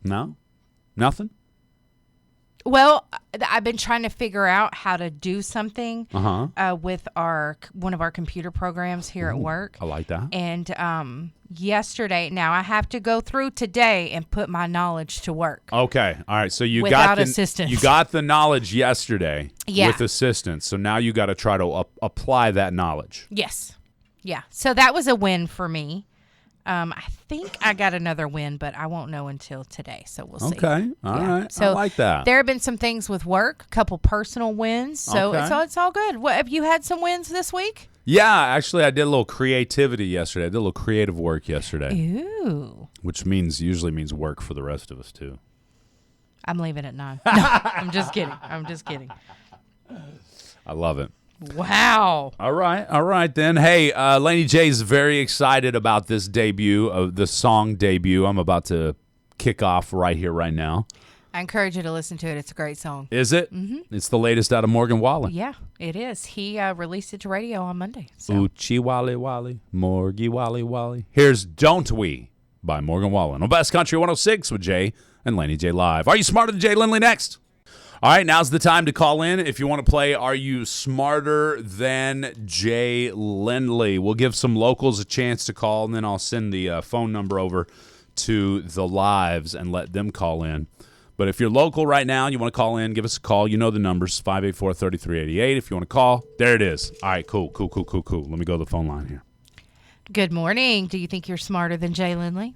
No? Nothing? Well, I've been trying to figure out how to do something Uh-huh. with one of our computer programs here at work. I like that. And yesterday, now I have to go through today and put my knowledge to work. Okay. All right. So you Without got the assistance. You got the knowledge yesterday Yeah. with assistance. So now you got to try to apply that knowledge. Yes. Yeah. So that was a win for me. I think I got another win, but I won't know until today. So we'll see. Okay. All right. So I like that. There have been some things with work, a couple personal wins. So Okay. it's all good. What, have you had some wins this week? Yeah, actually, I did a little creativity yesterday. I did a little creative work yesterday, Ooh. which usually means work for the rest of us too. I'm leaving at 9. No, I'm just kidding. I love it. Wow. All right then. Hey, Laney J is very excited about this debut of the song debut. I'm about to kick off right here, right now. I encourage you to listen to it. It's a great song. Is it? Mm-hmm. It's the latest out of Morgan Wallen. Yeah, it is. He released it to radio on Monday. So. Oochie Wally Wally, Morgie Wally Wally. Here's Don't We by Morgan Wallen on Best Country 106 with Jay and Laney J live. Are you smarter than Jay Lindley next? All right, now's the time to call in if you want to play Are You Smarter Than Jay Lindley? We'll give some locals a chance to call, and then I'll send the phone number over to the lives and let them call in. But if you're local right now and you want to call in, give us a call. You know the numbers, 584-3388. If you want to call, there it is. All right, cool. Let me go to the phone line here. Good morning. Do you think you're smarter than Jay Lindley?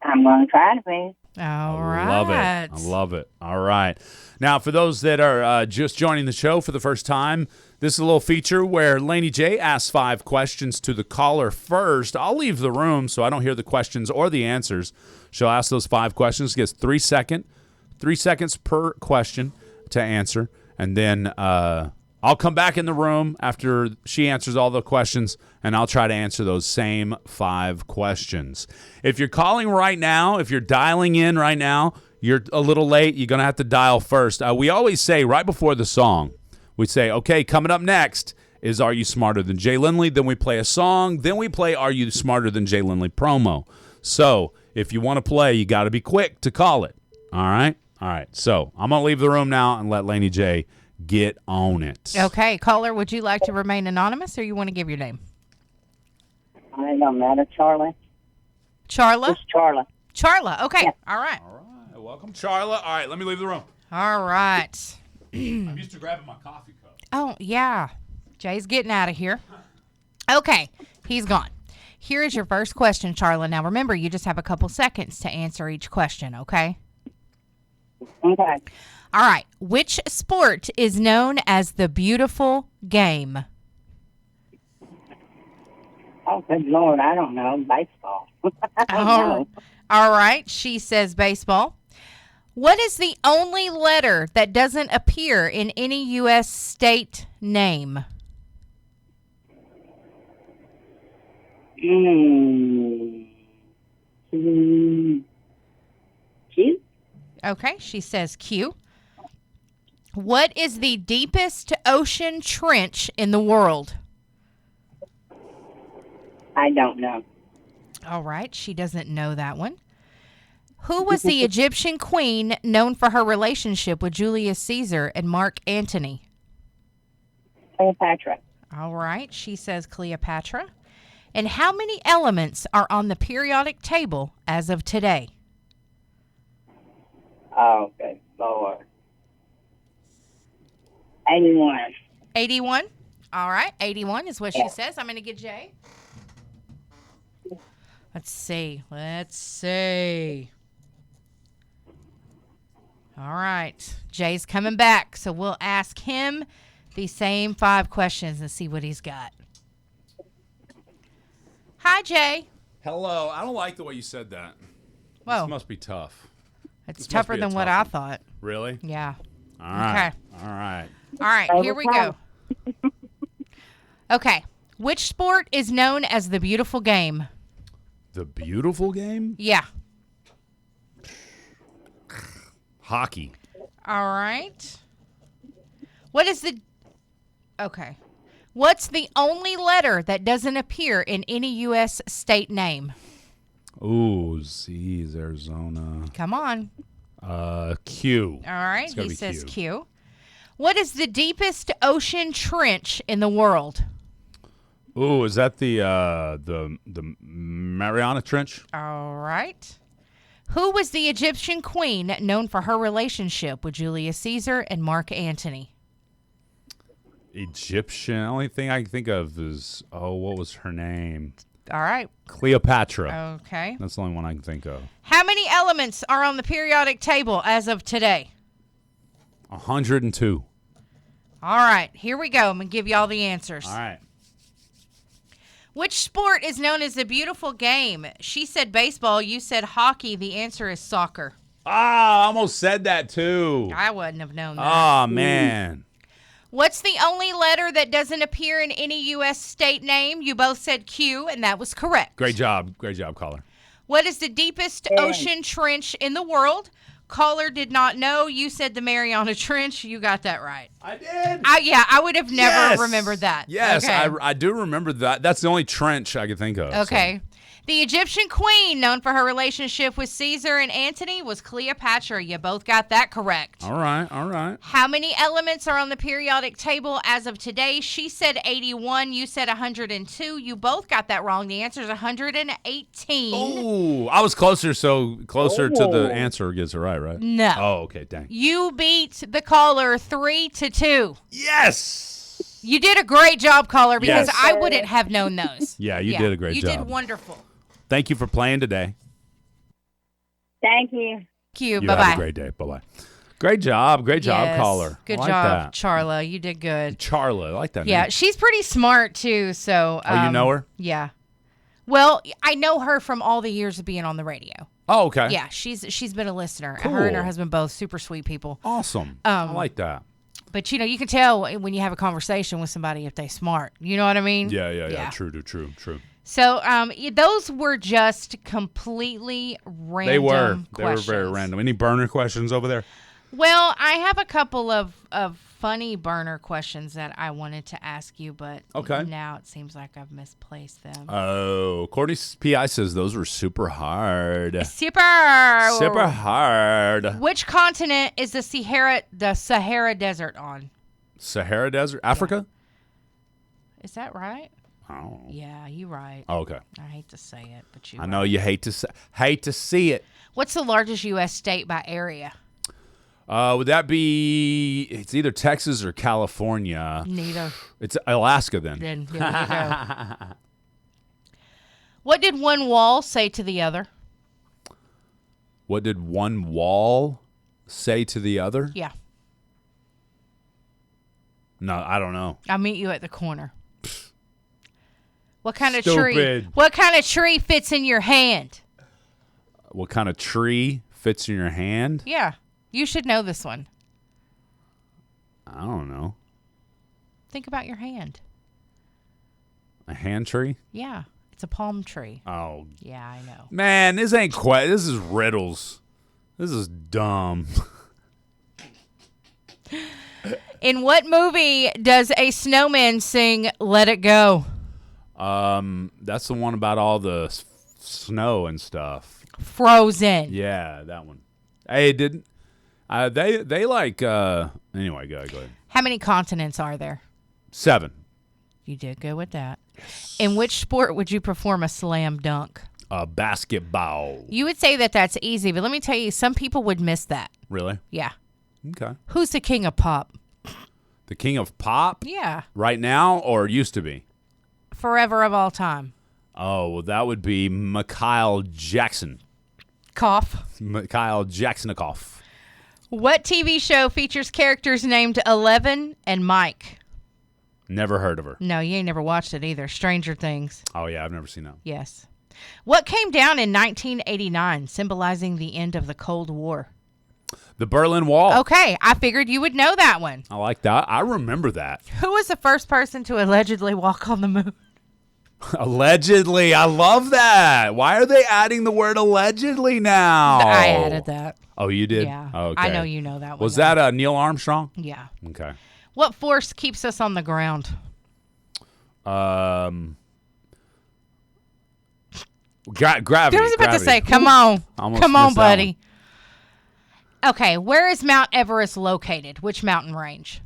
I'm going to try to be. All right. I love it. All right. Now, for those that are just joining the show for the first time, this is a little feature where Laney J asks 5 questions to the caller first. I'll leave the room so I don't hear the questions or the answers. She'll ask those 5 questions. Gets 3 seconds per question to answer, and then I'll come back in the room after she answers all the questions, and I'll try to answer those same 5 questions. If you're calling right now, if you're dialing in right now, you're a little late. You're going to have to dial first. We always say right before the song, we say, okay, coming up next is Are You Smarter Than Jay Lindley? Then we play a song. Then we play Are You Smarter Than Jay Lindley promo. So if you want to play, you got to be quick to call it. All right? All right. So I'm going to leave the room now and let Laney J get on it. Okay. Caller, would you like to remain anonymous or you want to give your name? I don't matter, Charlie. Charla? It's Charlie. Charla. Okay. Yeah. All right. All right. Welcome, Charla. All right. Let me leave the room. All right. I'm used to grabbing my coffee cup. Oh, yeah. Jay's getting out of here. Okay. He's gone. Here is your first question, Charla. Now, remember, you just have a couple seconds to answer each question, okay? Okay. All right. Which sport is known as the beautiful game? Oh, good Lord, I don't know. Baseball. I don't know. All right. She says baseball. What is the only letter that doesn't appear in any U.S. state name? Q? Okay. She says Q. What is the deepest ocean trench in the world? I don't know. All right. She doesn't know that one. Who was the Egyptian queen known for her relationship with Julius Caesar and Mark Antony? Cleopatra. All right. She says Cleopatra. And how many elements are on the periodic table as of today? Oh, good Lord. 81. 81. All right. 81 is what she says. I'm going to get Jay. Let's see. All right. Jay's coming back, so we'll ask him the same 5 questions and see what he's got. Hi, Jay. Hello. I don't like the way you said that. Whoa. This must be tough. It's This must tougher be a than what tough I one. thought. Really? Yeah. All right. Okay. All right. All right, here we go. Okay. Which sport is known as the beautiful game? The beautiful game? Yeah. Hockey. All right. What's the only letter that doesn't appear in any U.S. state name? Ooh, Z is Arizona. Come on. Q. All right. It's gotta He be says Q. Q. What is the deepest ocean trench in the world? Ooh, is that the Mariana Trench? All right. Who was the Egyptian queen known for her relationship with Julius Caesar and Mark Antony? Egyptian. The only thing I can think of is, what was her name? All right. Cleopatra. Okay. That's the only one I can think of. How many elements are on the periodic table as of today? 102. All right. Here we go. I'm going to give you all the answers. All right. Which sport is known as the beautiful game? She said baseball. You said hockey. The answer is soccer. Ah, I almost said that too. I wouldn't have known that. Oh, man. What's the only letter that doesn't appear in any U.S. state name? You both said Q, and that was correct. Great job, caller. What is the deepest ocean trench in the world? Caller did not know. You said the Mariana Trench. You got that right. I did. I would have never remembered that. Yes, Okay. I do remember that. That's the only trench I could think of. Okay. The Egyptian queen known for her relationship with Caesar and Antony was Cleopatra. You both got that correct. All right. How many elements are on the periodic table as of today? She said 81. You said 102. You both got that wrong. The answer is 118. Oh, I was closer, to the answer gets it right? No. Oh, okay, dang. You beat the caller 3-2. Yes. You did a great job, caller, because Yes. I wouldn't have known those. Yeah, you did a great job. You did wonderful. Thank you for playing today. Thank you. Thank you. You Bye-bye. have a great day. Bye-bye. Great job, Yes. caller. Good I like job, that. Charla. You did good. Charla, I like that Yeah, name. she's pretty smart, too. So, Oh, you know her? Yeah. Well, I know her from all the years of being on the radio. Oh, okay. Yeah, she's been a listener. Cool. Her and her husband both super sweet people. Awesome. I like that. But you can tell when you have a conversation with somebody if they smart. You know what I mean? Yeah. True. So those were just completely random They were questions. very random. Any burner questions over there? Well, I have a couple of funny burner questions that I wanted to ask you, but now it seems like I've misplaced them. Oh, Courtney's PI says those were super hard. Super hard. Which continent is the Sahara Desert on? Sahara Desert? Africa? Is that right? Oh. Yeah, you're right. Oh, okay. I hate to say it, but you. I know you hate to see it. What's the largest U.S. state by area? Would that be? It's either Texas or California. Neither. It's Alaska then. Then there you go. What did one wall say to the other? What did one wall say to the other? Yeah. No, I don't know. I'll meet you at the corner. What kind of Stupid. tree? What kind of tree fits in your hand? What kind of tree fits in your hand? Yeah, you should know this one. I don't know. Think about your hand. A hand tree? Yeah, it's a palm tree. Oh, Yeah, I know. man, this ain't quite. This is riddles. This is dumb. In what movie does a snowman sing "Let It Go"? That's the one about all the snow and stuff. Frozen. Yeah, that one. Hey, it didn't. They like. Anyway, go ahead. How many continents are there? 7. You did good with that. In which sport would you perform a slam dunk? Basketball. You would say that that's easy, but let me tell you, some people would miss that. Really? Yeah. Okay. Who's the king of pop? The king of pop? Yeah. Right now or used to be? Forever of all time. Oh, well, that would be Mikhail Jackson. Cough. Mikhail Jacksonikoff. What TV show features characters named Eleven and Mike? Never heard of her. No, you ain't never watched it either. Stranger Things. Oh, yeah, I've never seen that. Yes. What came down in 1989, symbolizing the end of the Cold War? The Berlin Wall. Okay, I figured you would know that one. I like that. I remember that. Who was the first person to allegedly walk on the moon? Allegedly. I love that. Why are they adding the word allegedly now? I added that. Oh, you did? Yeah. Okay. I know you know that one. Was though. that Neil Armstrong? Yeah. Okay. What force keeps us on the ground? Gravity. I was about to gravity. say, come on. Almost Come on, missed that buddy. Okay, where is Mount Everest located? Which mountain range?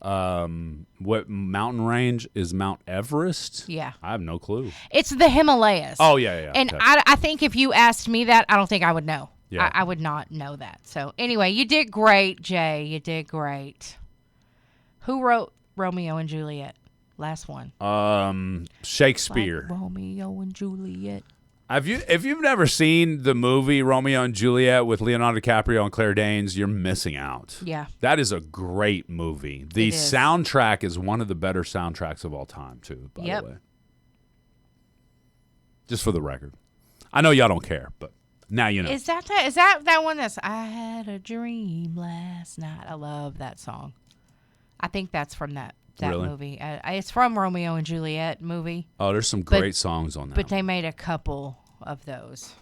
What mountain range is Mount Everest? Yeah. I have no clue. It's the Himalayas. Oh, yeah. And okay. I think if you asked me that, I don't think I would know. Yeah. I would not know that. So anyway, you did great, Jay. You did great. Who wrote Romeo and Juliet? Last one. Shakespeare. Like Romeo and Juliet. If you've never seen the movie Romeo and Juliet with Leonardo DiCaprio and Claire Danes, you're missing out. Yeah. That is a great movie. The soundtrack is one of the better soundtracks of all time, too, by the way. Just for the record. I know y'all don't care, but now you know. Is that one that's I had a dream last night? I love that song. I think that's from that Really? movie. It's from Romeo and Juliet movie. Oh, there's some great songs on that. But they made a couple of those.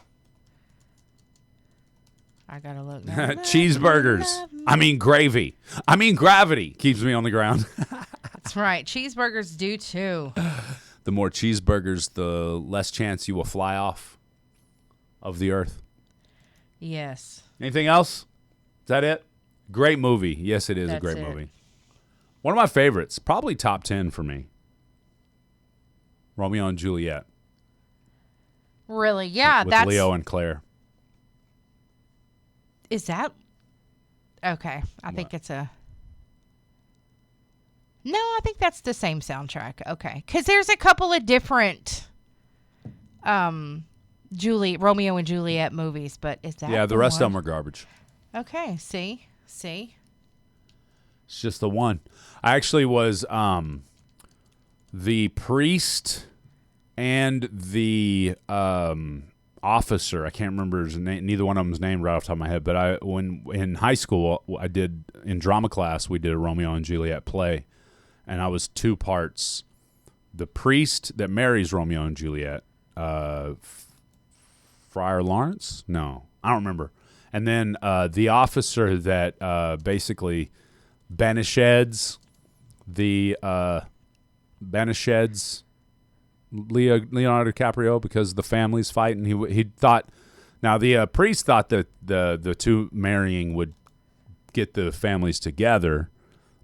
I gotta look now. Cheeseburgers. I mean gravy. I mean gravity keeps me on the ground. That's right. Cheeseburgers do too. The more cheeseburgers, the less chance you will fly off of the earth. Yes. Anything else? Is that it? Great movie. Yes, it is a great movie. One of my favorites. Probably top 10 for me. Romeo and Juliet. Really? Yeah. With Leo and Claire. Is that? Okay. I think it's a. No, I think that's the same soundtrack. Okay. Because there's a couple of different Romeo and Juliet movies, but is that the rest of them are garbage. Okay. See? It's just the one. I actually was the priest and the officer. I can't remember his name. Neither one of them's name right off the top of my head. But when in high school, I did in drama class. We did a Romeo and Juliet play, and I was two parts: the priest that marries Romeo and Juliet, Friar Lawrence. No, I don't remember. And then the officer that basically banishes Leonardo DiCaprio because the family's fighting. He thought, now the priest thought that the two marrying would get the families together,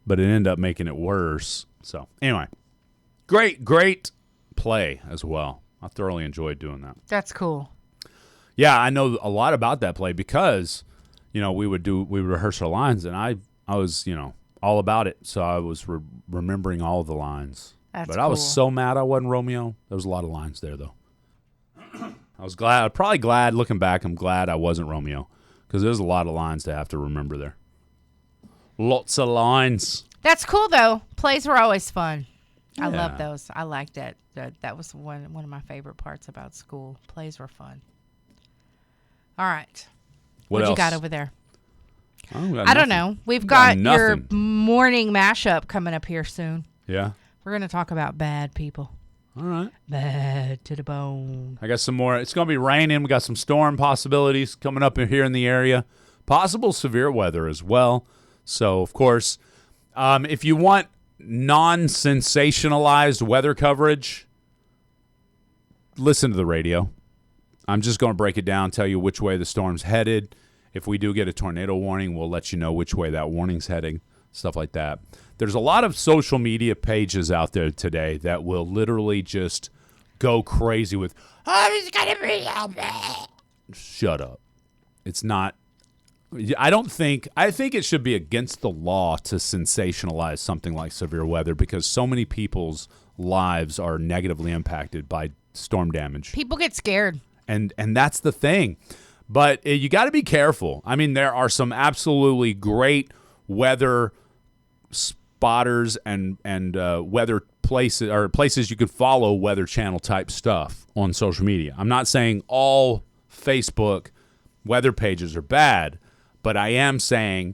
but it ended up making it worse. So anyway, great play as well. I thoroughly enjoyed doing that. That's cool. Yeah, I know a lot about that play because we would rehearse our lines, and I was all about it. So I was remembering all of the lines. That's but cool. I was so mad I wasn't Romeo. There was a lot of lines there, though. I was probably glad, looking back, I'm glad I wasn't Romeo because there's a lot of lines to have to remember there. Lots of lines. That's cool, though. Plays were always fun. Yeah. I love those. I liked that. That was one of my favorite parts about school. Plays were fun. All right. What you else? got over there? I don't know. We've got your morning mashup coming up here soon. Yeah. We're going to talk about bad people. All right. Bad to the bone. I got some more. It's going to be raining. We got some storm possibilities coming up here in the area. Possible severe weather as well. So, of course, if you want non-sensationalized weather coverage, listen to the radio. I'm just going to break it down, tell you which way the storm's headed. If we do get a tornado warning, we'll let you know which way that warning's heading, stuff like that. There's a lot of social media pages out there today that will literally just go crazy with, it's going to be out there. Shut up. It's not. I think it should be against the law to sensationalize something like severe weather because so many people's lives are negatively impacted by storm damage. People get scared. And that's the thing. But you got to be careful. I mean, there are some absolutely great weather spotters and weather places or places you could follow Weather Channel type stuff on social media. I'm not saying all Facebook weather pages are bad, but I am saying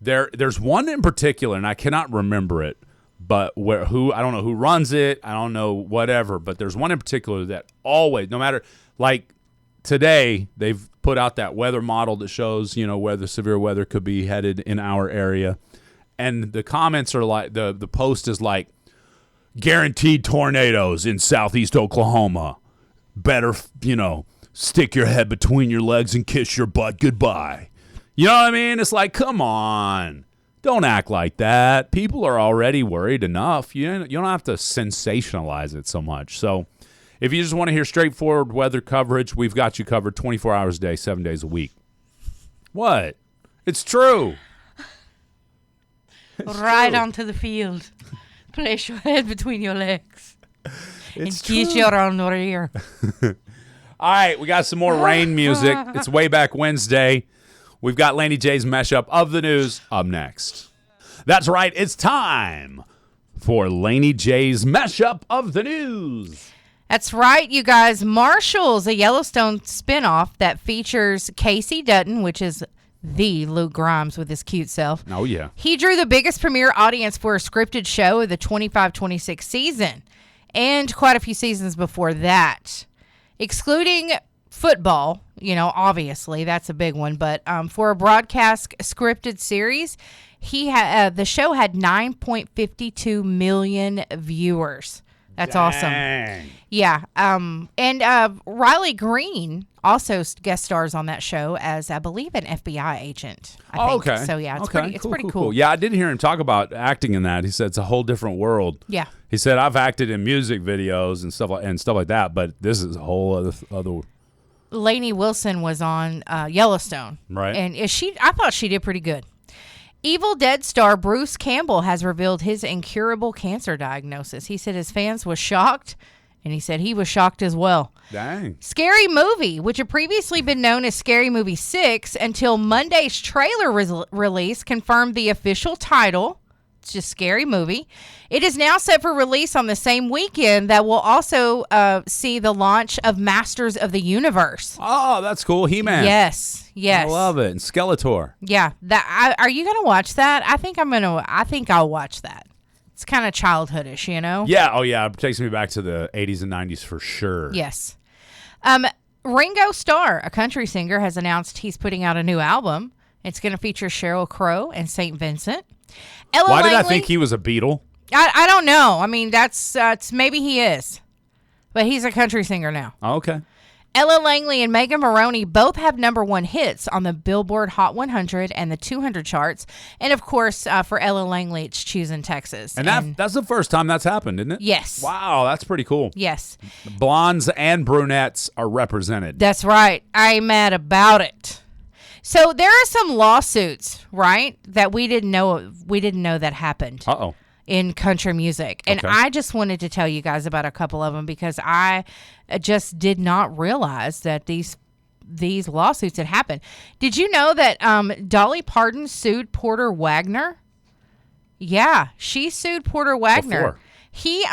there's one in particular, and I cannot remember it, but I don't know who runs it, I don't know whatever, but there's one in particular that always, no matter, like today, they've put out that weather model that shows, where the severe weather could be headed in our area. And the comments are like, the post is like, guaranteed tornadoes in southeast Oklahoma. better, stick your head between your legs and kiss your butt goodbye. You know what I mean? It's like, come on. Don't act like that. People are already worried enough. You don't have to sensationalize it so much. So if you just want to hear straightforward weather coverage, we've got you covered 24 hours a day, 7 days a week. What? It's true. Right onto the field. Place your head between your legs. And kiss true. your own rear. All right, we got some more rain music. It's Way Back Wednesday. We've got Laney J's mashup of the news up next. That's right, it's time for Laney J's mashup of the news. That's right, you guys. Marshall's a Yellowstone spinoff that features Casey Dutton, which is the Luke Grimes with his cute self. Oh, yeah. He drew the biggest premiere audience for a scripted show of the 25-26 season, and quite a few seasons before that. Excluding football, obviously, that's a big one, but for a broadcast scripted series, the show had 9.52 million viewers. That's awesome. Yeah. And Riley Green also guest stars on that show as, I believe, an FBI agent. I think. Okay. So, yeah, it's pretty cool. Yeah, I did hear him talk about acting in that. He said it's a whole different world. Yeah. He said, I've acted in music videos and stuff like that, but this is a whole other. Lainey Wilson was on Yellowstone. Right. And I thought she did pretty good. Evil Dead star Bruce Campbell has revealed his incurable cancer diagnosis. He said his fans were shocked, and he said he was shocked as well. Dang. Scary Movie, which had previously been known as Scary Movie 6 until Monday's trailer release confirmed the official title. It's just Scary Movie. It is now set for release on the same weekend that will also see the launch of Masters of the Universe. Oh, that's cool. He-Man. Yes. I love it. And Skeletor. Yeah. Are you gonna watch that? I think I'll watch that. It's kind of childhoodish, Yeah. Oh, yeah. It takes me back to the 80s and 90s for sure. Yes. Ringo Starr, a country singer, has announced he's putting out a new album. It's going to feature Sheryl Crow and St. Vincent. Why did I think he was a Beatle? I don't know. I mean, that's maybe he is, but he's a country singer now. Oh, okay. Ella Langley and Megan Maroney both have #1 hits on the Billboard Hot 100 and the 200 charts. And, of course, for Ella Langley, it's Choosing Texas. And that's the first time that's happened, isn't it? Yes. Wow, that's pretty cool. Yes. Blondes and brunettes are represented. That's right. I'm mad about it. So there are some lawsuits, right, that we didn't know that happened. Uh-oh. In country music. And Okay. I just wanted to tell you guys about a couple of them because I just did not realize that these lawsuits had happened. Did you know that Dolly Parton sued Porter Wagner? Yeah, she sued Porter Wagner. Before. He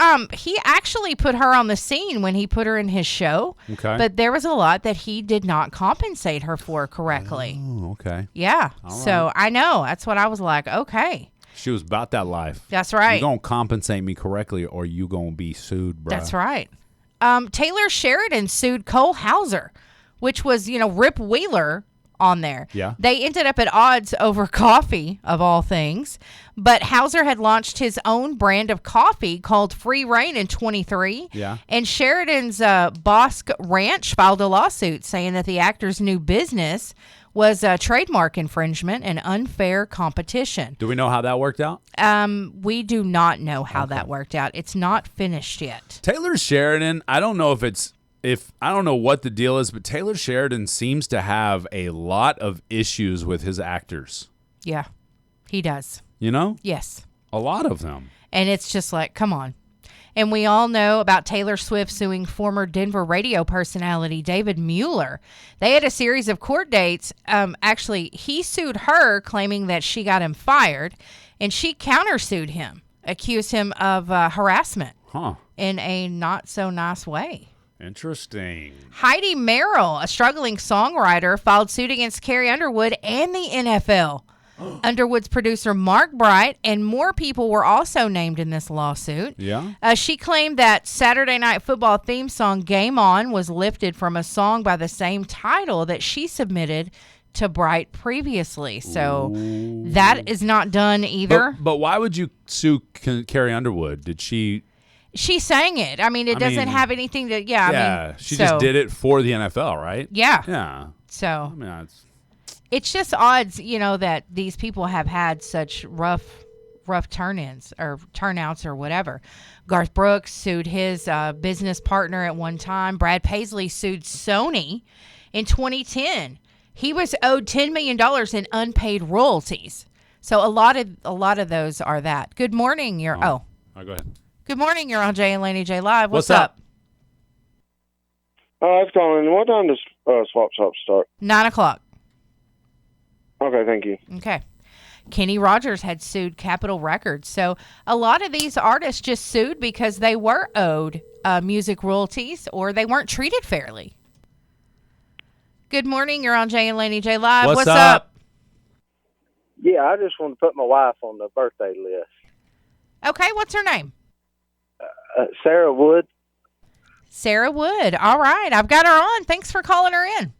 actually put her on the scene when he put her in his show. Okay. But there was a lot that he did not compensate her for correctly. Oh, okay. Yeah. All So right. I know. That's what I was like, okay. She was about that life. That's right. You going to compensate me correctly or you going to be sued, bro. That's right. Taylor Sheridan sued Cole Hauser, which was, Rip Wheeler on there. Yeah. They ended up at odds over coffee, of all things. But Hauser had launched his own brand of coffee called Free Reign in 23. Yeah. And Sheridan's Bosque Ranch filed a lawsuit saying that the actor's new business was a trademark infringement and unfair competition. Do we know how that worked out? We do not know how that worked out. It's not finished yet. Taylor Sheridan, I don't know if I don't know what the deal is, but Taylor Sheridan seems to have a lot of issues with his actors. Yeah, he does. You know? Yes. A lot of them. And it's just like, come on. And we all know about Taylor Swift suing former Denver radio personality David Mueller. They had a series of court dates. Actually, he sued her, claiming that she got him fired, and she countersued him, accused him of harassment in a not-so-nice way. Interesting. Heidi Merrill, a struggling songwriter, filed suit against Carrie Underwood and the NFL. Underwood's producer Mark Bright and more people were also named in this lawsuit. Yeah. She claimed that Saturday Night Football theme song Game On was lifted from a song by the same title that she submitted to Bright previously. So that is not done either. But why would you sue Carrie Underwood? Did she She sang it. I mean, it doesn't have anything to. Yeah. I mean, she just did it for the NFL, right? Yeah. Yeah. So. I mean, it's just odds, that these people have had such rough turn-ins or turnouts or whatever. Garth Brooks sued his business partner at one time. Brad Paisley sued Sony in 2010. He was owed $10 million in unpaid royalties. So a lot of those are that. Good morning. Go ahead. Good morning. You're on Jay and Laney J Live. What's up? I was calling. What time does Swap Shop start? 9:00. Okay, thank you. Okay. Kenny Rogers had sued Capitol Records. So a lot of these artists just sued because they were owed music royalties or they weren't treated fairly. Good morning. You're on Jay and Laney J Live. What's up? Yeah, I just want to put my wife on the birthday list. Okay, what's her name? Sarah Wood. Sarah Wood. All right. I've got her on. Thanks for calling her in.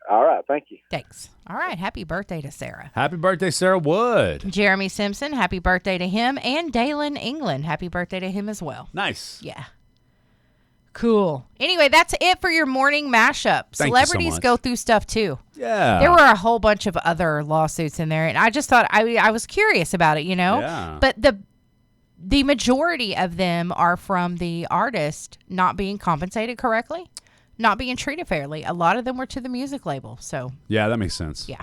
All right, thank you. Thanks. All right, happy birthday to Sarah. Happy birthday, Sarah Wood. Jeremy Simpson, happy birthday to him. And Dalen England, happy birthday to him as well. Nice. Yeah. Cool. Anyway, that's it for your morning mashup. Thank Celebrities you so much. go through stuff too. Yeah. There were a whole bunch of other lawsuits in there, and I just thought I was curious about it, Yeah. But the majority of them are from the artist not being compensated correctly. Not being treated fairly. A lot of them were to the music label. So Yeah, that makes sense. yeah.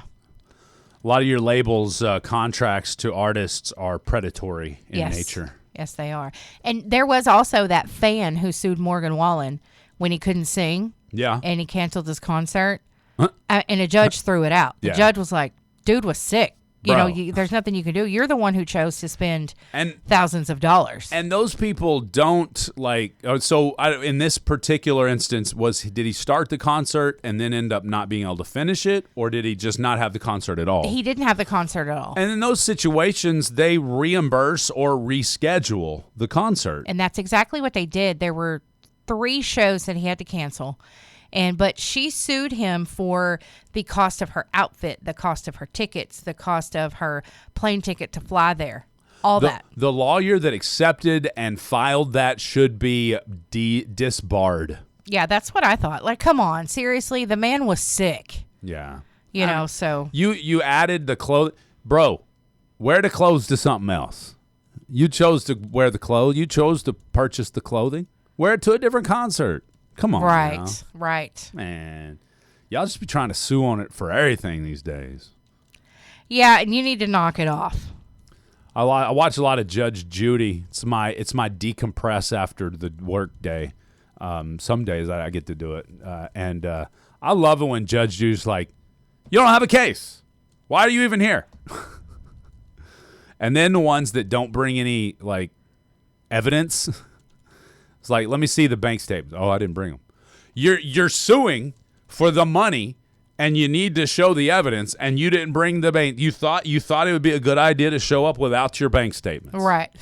A lot of your labels' contracts to artists are predatory in nature. Yes, they are. And there was also that fan who sued Morgan Wallen when he couldn't sing. Yeah. And he canceled his concert. And a judge threw it out. The Yeah. judge was like, dude was sick. Bro. There's nothing you can do. You're the one who chose to spend And thousands of dollars. And those people don't in this particular instance, did he start the concert and then end up not being able to finish it, or did he just not have the concert at all? He didn't have the concert at all. And in those situations, they reimburse or reschedule the concert. And that's exactly what they did. There were 3 shows that he had to cancel. But she sued him for the cost of her outfit, the cost of her tickets, the cost of her plane ticket to fly there, all that. The lawyer that accepted and filed that should be disbarred. Yeah, that's what I thought. Like, come on, seriously, the man was sick. Yeah. So. You added the clothes. Bro, wear the clothes to something else. You chose to wear the clothes. You chose to purchase the clothing. Wear it to a different concert. Come on, Right. Man, y'all just be trying to sue on it for everything these days. Yeah, and you need to knock it off. I watch a lot of Judge Judy. It's my decompress after the work day. Some days I get to do it, and I love it when Judge Judy's like, "You don't have a case. Why are you even here?" And then the ones that don't bring any evidence. It's like, let me see the bank statement. Oh, I didn't bring them. You're suing for the money, and you need to show the evidence, and you didn't bring the bank. You thought it would be a good idea to show up without your bank statements. Right.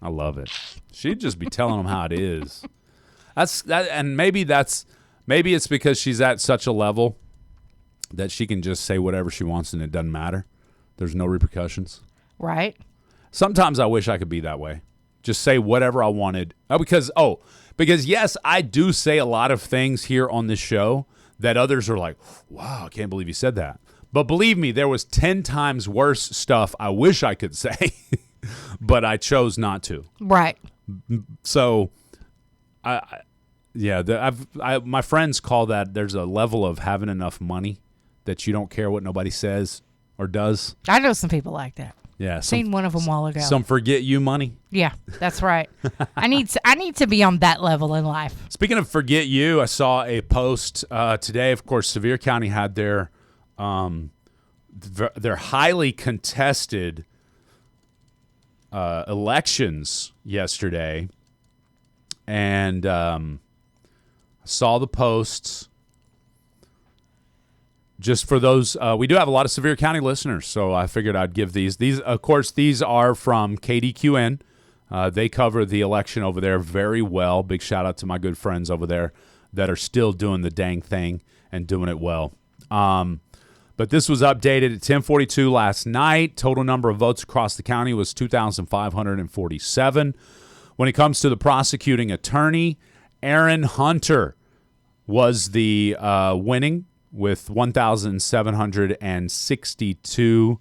I love it. She'd just be telling them how it is. And maybe it's because she's at such a level that she can just say whatever she wants, and it doesn't matter. There's no repercussions. Right. Sometimes I wish I could be that way. Just say whatever I wanted. Because yes, I do say a lot of things here on this show that others are like, wow, I can't believe you said that. But believe me, there was 10 times worse stuff I wish I could say, but I chose not to. Right. So, my friends call that there's a level of having enough money that you don't care what nobody says or does. I know some people like that. Yeah, seen one of them a while ago. Some forget you money. Yeah, that's right. I need to be on that level in life. Speaking of forget you, I saw a post today. Of course, Sevier County had their highly contested elections yesterday, and saw the posts. Just for those, we do have a lot of Sevier County listeners, so I figured I'd give these. These, of course, these are from KDQN. They cover the election over there very well. Big shout out to my good friends over there that are still doing the dang thing and doing it well. But this was updated at 10:42 last night. Total number of votes across the county was 2,547. When it comes to the prosecuting attorney, Aaron Hunter was the winning with 1,762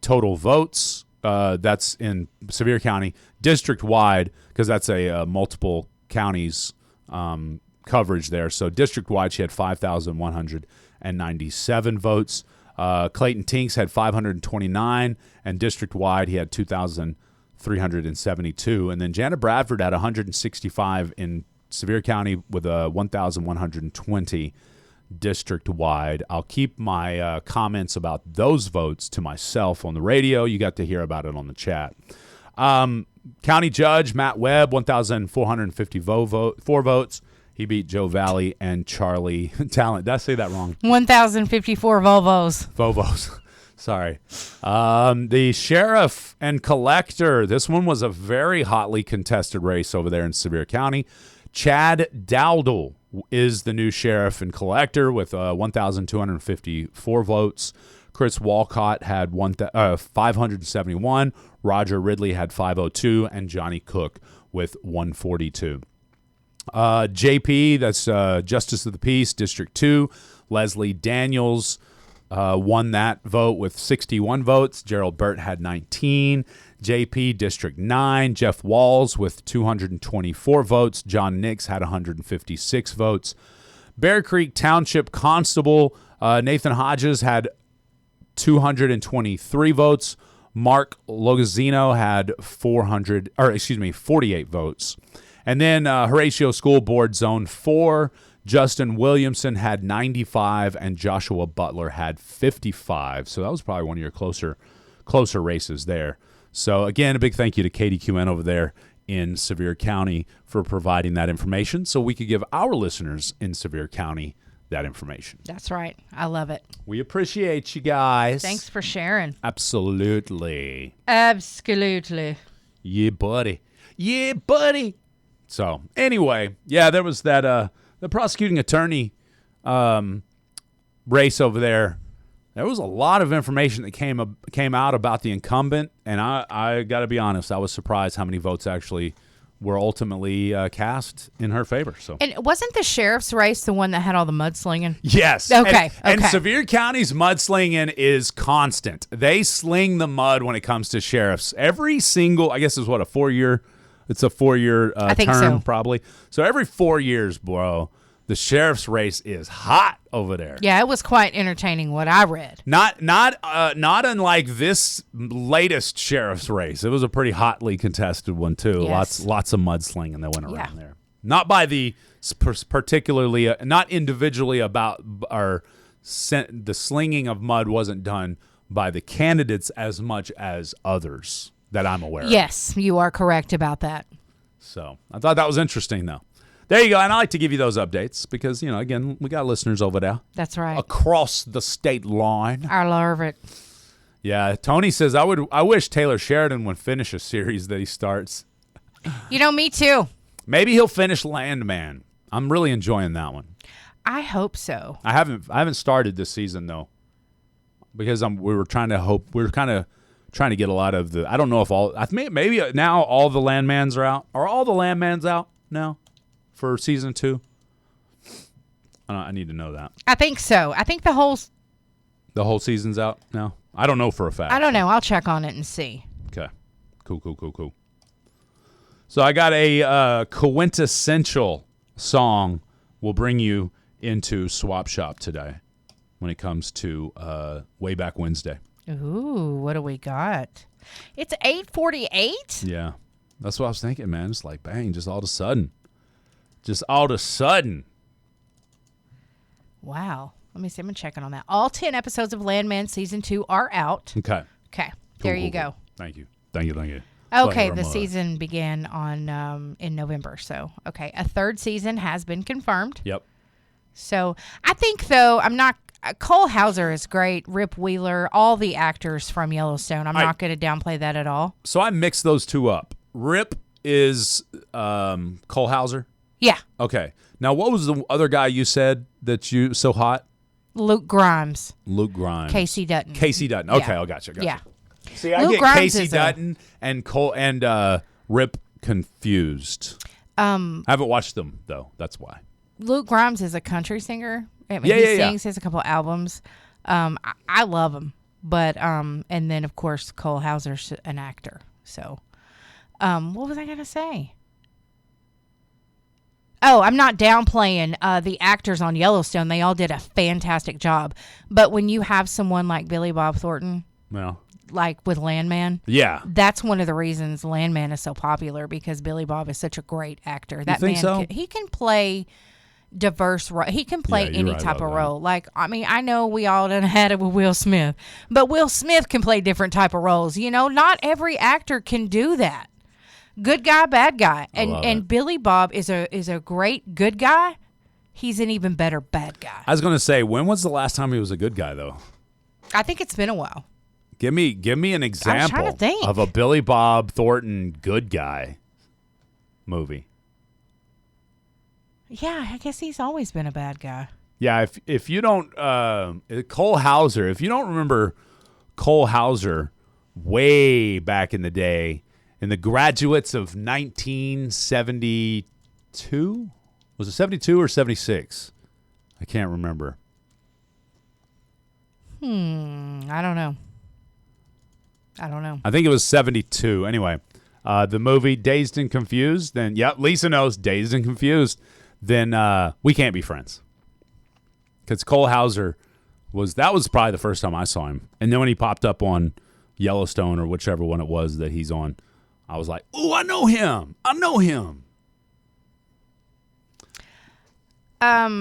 total votes. That's in Sevier County, district-wide, because that's a multiple counties coverage there. So district-wide, she had 5,197 votes. Clayton Tinks had 529, and district-wide, he had 2,372. And then Jana Bradford had 165 in Sevier County with 1,120 district-wide. I'll keep my comments about those votes to myself on the radio. You got to hear about it on the chat. County Judge Matt Webb, 1,454 votes. He beat Joe Valley and Charlie Talent. Did I say that wrong? 1,054 Vovos. Sorry. The sheriff and collector. This one was a very hotly contested race over there in Sevier County. Chad Dowdle is the new sheriff and collector with 1,254 votes. Chris Walcott had 571. Roger Ridley had 502, and Johnny Cook with 142. JP, that's Justice of the Peace, District 2. Leslie Daniels won that vote with 61 votes. Gerald Burt had 19. JP, District 9. Jeff Walls with 224 votes. John Nix had 156 votes. Bear Creek Township Constable Nathan Hodges had 223 votes. Mark Logazino had 48 votes. And then Horatio School Board Zone 4, Justin Williamson had 95, and Joshua Butler had 55. So that was probably one of your closer races there. So, again, a big thank you to KDQN over there in Sevier County for providing that information so we could give our listeners in Sevier County that information. That's right. I love it. We appreciate you guys. Thanks for sharing. Absolutely. Absolutely. Yeah, buddy. Yeah, buddy. So, anyway, yeah, there was that the prosecuting attorney race over there. There was a lot of information that came out about the incumbent, and I got to be honest, I was surprised how many votes actually were ultimately cast in her favor. So, and wasn't the sheriff's race the one that had all the mudslinging? Yes. Okay. And Sevier County's mudslinging is constant. They sling the mud when it comes to sheriffs. Every single, I guess, is what, a 4-year. It's a 4-year I think term, so. probably. So every 4 years, bro, the sheriff's race is hot over there. Yeah, it was quite entertaining what I read. Not unlike this latest sheriff's race. It was a pretty hotly contested one too. Yes. Lots of mudslinging that went around there. Not by the particularly, not individually about the slinging of mud wasn't done by the candidates as much as others that I'm aware of. Yes, you are correct about that. So I thought that was interesting, though. There you go. And I like to give you those updates because, again, we got listeners over there. That's right. Across the state line. I love it. Yeah. Tony says, I wish Taylor Sheridan would finish a series that he starts. Me too. Maybe he'll finish Landman. I'm really enjoying that one. I hope so. I haven't started this season, though, because we were kind of trying to get a lot of the. I don't know if maybe now all the Landmans are out. Are all the Landmans out now for season 2? I need to know that. I think so. I think the whole season's out now. I don't know for a fact. I don't know. I'll check on it and see. Okay. Cool. So I got a quintessential song we'll bring you into Swap Shop today when it comes to Way Back Wednesday. Ooh, what do we got? It's 8:48. Yeah, that's what I was thinking, man. It's like, bang, just all of a sudden. Wow. Let me see. I'm checking on that. All 10 episodes of Landman Season 2 are out. Okay. There you go. Thank you. Okay, the season began on in November. So, okay, a 3rd season has been confirmed. Yep. So, I think, though, Cole Hauser is great. Rip Wheeler, all the actors from Yellowstone. I'm not going to downplay that at all. So I mixed those two up. Rip is Cole Hauser? Yeah. Okay. Now, what was the other guy you said that you so hot? Luke Grimes. Casey Dutton. Okay, Yeah. I gotcha. Yeah. See, I Luke get Grimes Casey Dutton and Cole and Rip Confused. I haven't watched them though. That's why. Luke Grimes is a country singer. I mean, Yeah, he yeah, yeah. sings. He has a couple albums. I love him, but and then of course Cole Hauser's an actor. So, what was I gonna say? Oh, I'm not downplaying the actors on Yellowstone. They all did a fantastic job. But when you have someone like Billy Bob Thornton, Well, like with Landman, yeah. that's one of the reasons Landman is so popular because Billy Bob is such a great actor. That think man, so? he can play diverse. He can play Yeah, you're any right type about of that. role. Like, I mean, I know we all done had it with Will Smith, but Will Smith can play different type of roles. You know, not every actor can do that. Good guy, bad guy, love and it. Billy Bob is a great good guy. He's an even better bad guy. I was gonna say, when was the last time he was a good guy though? I think it's been a while. Give me an example to think. of a Billy Bob Thornton good guy movie. Yeah, I guess he's always been a bad guy. Yeah, if you don't Cole Hauser, if you don't remember Cole Hauser way back in the day, in The Graduates of 1972, was it 72 or 76? I can't remember. I don't know. I think it was 72. Anyway, the movie Dazed and Confused. Then, yep, Lisa knows Dazed and Confused. Then we can't be friends. Because Cole Hauser was probably the first time I saw him. And then when he popped up on Yellowstone or whichever one it was that he's on, I was like, "Ooh, I know him. I know him."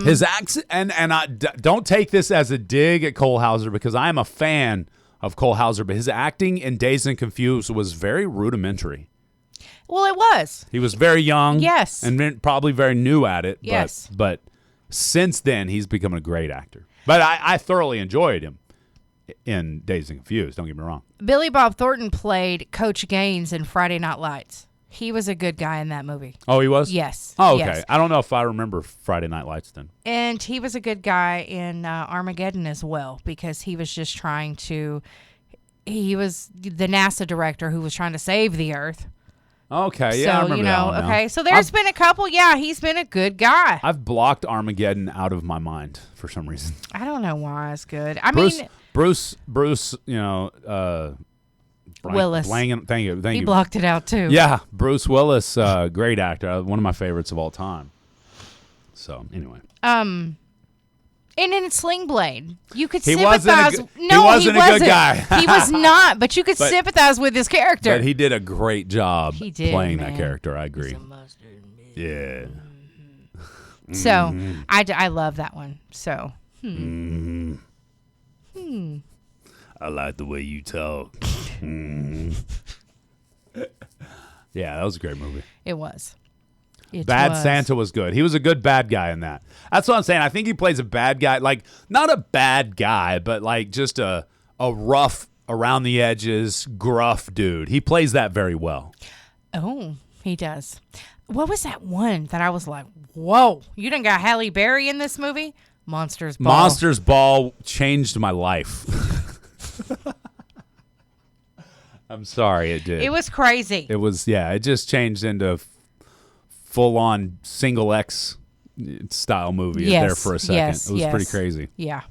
His accent, and don't take this as a dig at Cole Hauser because I am a fan of Cole Hauser, but his acting in Dazed and Confused was very rudimentary. Well, it was. He was very young, Yes. and probably very new at it. Yes. But since then, he's become a great actor. But I thoroughly enjoyed him in Dazed and Confused. Don't get me wrong. Billy Bob Thornton played Coach Gaines in Friday Night Lights. He was a good guy in that movie. Oh, he was? Yes. Oh, okay. Yes. I don't know if I remember Friday Night Lights then. And he was a good guy in Armageddon as well because he was just trying to. He was the NASA director who was trying to save the Earth. Okay, yeah, I So, remember that one now. okay. So there's been a couple. Yeah, he's been a good guy. I've blocked Armageddon out of my mind for some reason. I don't know why it's good. I Bruce, mean, Bruce, Willis. Thank you. he blocked it out too. Yeah, Bruce Willis, great actor, one of my favorites of all time. So anyway, And in Sling Blade, you could He wasn't a sympathize. good- No, he wasn't a good guy. He was not, but you could But- sympathize with his character. but he did a great job He did, playing man. that character. I agree. Yeah. So I love that one. So I like the way you talk. Yeah, that was a great movie. it was. It Bad was. Santa was good. He was a good bad guy in that. That's what I'm saying. I think he plays a bad guy, like not a bad guy, but like just a rough, around the edges, gruff dude. He plays that very well. Oh, he does. What was that one that I was like, whoa, you done got Halle Berry in this movie? Monsters Ball. Monsters Ball changed my life. I'm sorry, it did. It was crazy. It was, yeah, it just changed into full-on single X style movie Yes, there for a second. yes, It was pretty yes. crazy. Yeah.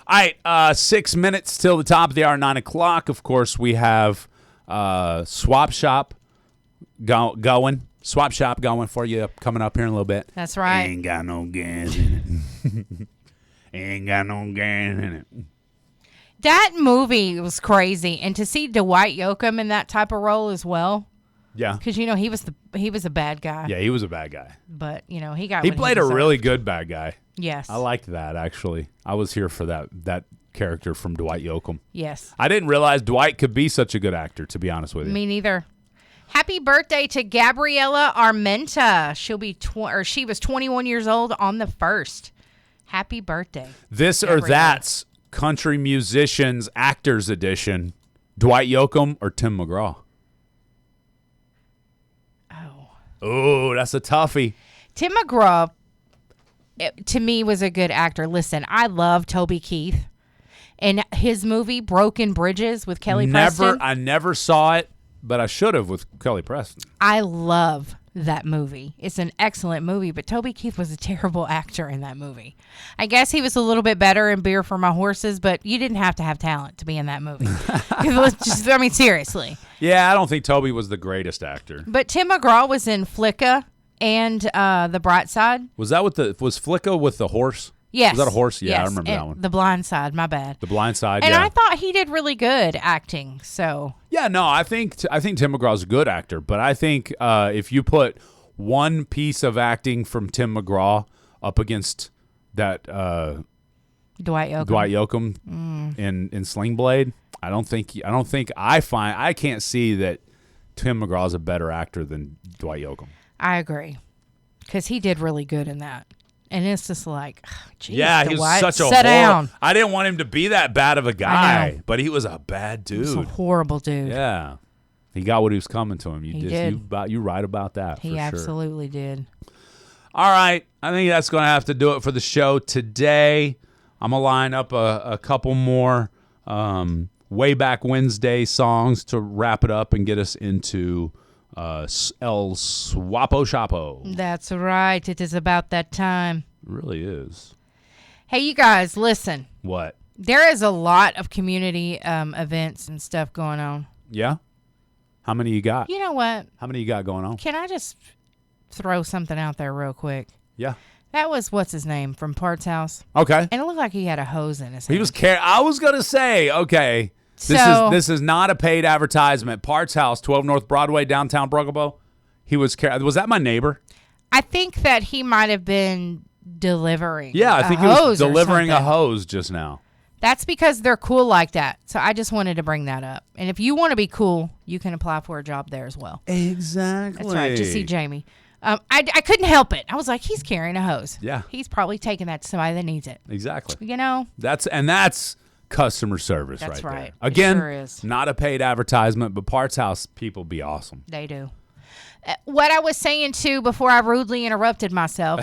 All right, 6 minutes till the top of the hour, 9 o'clock. Of course, we have Swap Shop going. Swap Shop going for you coming up here in a little bit. That's right. Ain't got no gas in it. Ain't got no gas in it. That movie was crazy. And to see Dwight Yoakam in that type of role as well. Yeah. Because, you know, he was a bad guy. Yeah, he was a bad guy. But, you know, he got He what played a deserved. really good bad guy. Yes. I liked that, actually. I was here for that character from Dwight Yoakam. Yes. I didn't realize Dwight could be such a good actor, to be honest with you. Me neither. Happy birthday to Gabriella Armenta. She was 21 years old on the 1st. Happy birthday. This or Gabriella. that's Country Musicians Actors Edition. Dwight Yoakam or Tim McGraw? Oh, that's a toughie. Tim McGraw, to me, was a good actor. Listen, I love Toby Keith. And his movie, Broken Bridges with Kelly Preston. I never saw it, but I should have with Kelly Preston. I love that movie. It's an excellent movie, but Toby Keith was a terrible actor in that movie. I guess he was a little bit better in Beer for My Horses, but you didn't have to have talent to be in that movie. Seriously. Yeah, I don't think Toby was the greatest actor. But Tim McGraw was in Flicka and The Bright Side. Was Flicka with the horse? Yes. Was that a horse? Yeah, yes. I remember and that one. The Blind Side, my bad. The Blind Side, and yeah. I thought he did really good acting, so. Yeah, no, I think Tim McGraw's a good actor, but I think if you put one piece of acting from Tim McGraw up against that Dwight Yoakam in Sling Blade, I can't see that Tim McGraw's a better actor than Dwight Yoakam. I agree, because he did really good in that. And it's just like, geez, yeah, he was such a down. I didn't want him to be that bad of a guy, but he was a bad dude. He was a horrible dude. Yeah, he got what he was coming to him. He did. You right about that. He absolutely did. All right, I think that's going to have to do it for the show today. I'm gonna line up a couple more Way Back Wednesday songs to wrap it up and get us into El Swapo Shapo. That's right. It is about that time. It really is. Hey, you guys, listen. What? There is a lot of community events and stuff going on. Yeah? How many you got? You know what? How many you got going on? Can I just throw something out there real quick? Yeah. That was, what's his name, from Parts House. Okay. And it looked like he had a hose in his hand. He was I was going to say, okay. This is not a paid advertisement. Parts House, 12 North Broadway, downtown Brugabo. Was that my neighbor? I think that he might have been delivering. Yeah, I think he was delivering a hose just now. That's because they're cool like that. So I just wanted to bring that up. And if you want to be cool, you can apply for a job there as well. Exactly. That's right. Just see Jamie. I couldn't help it. I was like, he's carrying a hose. Yeah. He's probably taking that to somebody that needs it. Exactly. You know? That's customer service. That's right right. there. Again, it sure is. Not a paid advertisement, but Parts House people be awesome. They do. What I was saying, too, before I rudely interrupted myself,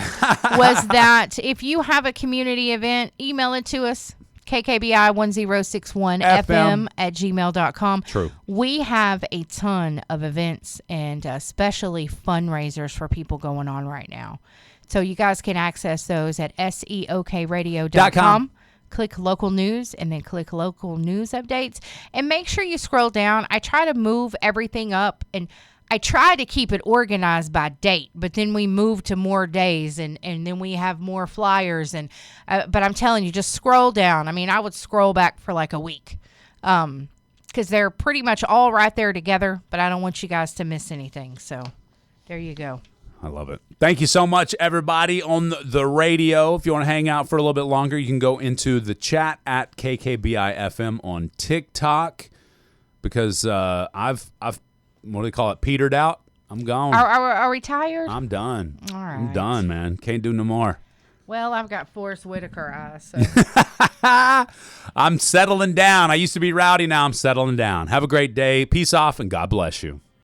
was that if you have a community event, email it to us, kkbi1061fm@gmail.com. True. We have a ton of events and especially fundraisers for people going on right now. So you guys can access those at seokradio.com. Click local news and then click local news updates. And make sure you scroll down. I try to move everything up and I try to keep it organized by date, but then we move to more days and then we have more flyers. But I'm telling you, just scroll down. I mean, I would scroll back for like a week because they're pretty much all right there together, but I don't want you guys to miss anything. So there you go. I love it. Thank you so much, everybody on the radio. If you want to hang out for a little bit longer, you can go into the chat at KKBI FM on TikTok because I've what do they call it? Petered out. I'm gone. Are we tired? I'm done. All right. I'm done, man. Can't do no more. Well, I've got Forrest Whitaker eyes. So. I'm settling down. I used to be rowdy. Now I'm settling down. Have a great day. Peace off, and God bless you.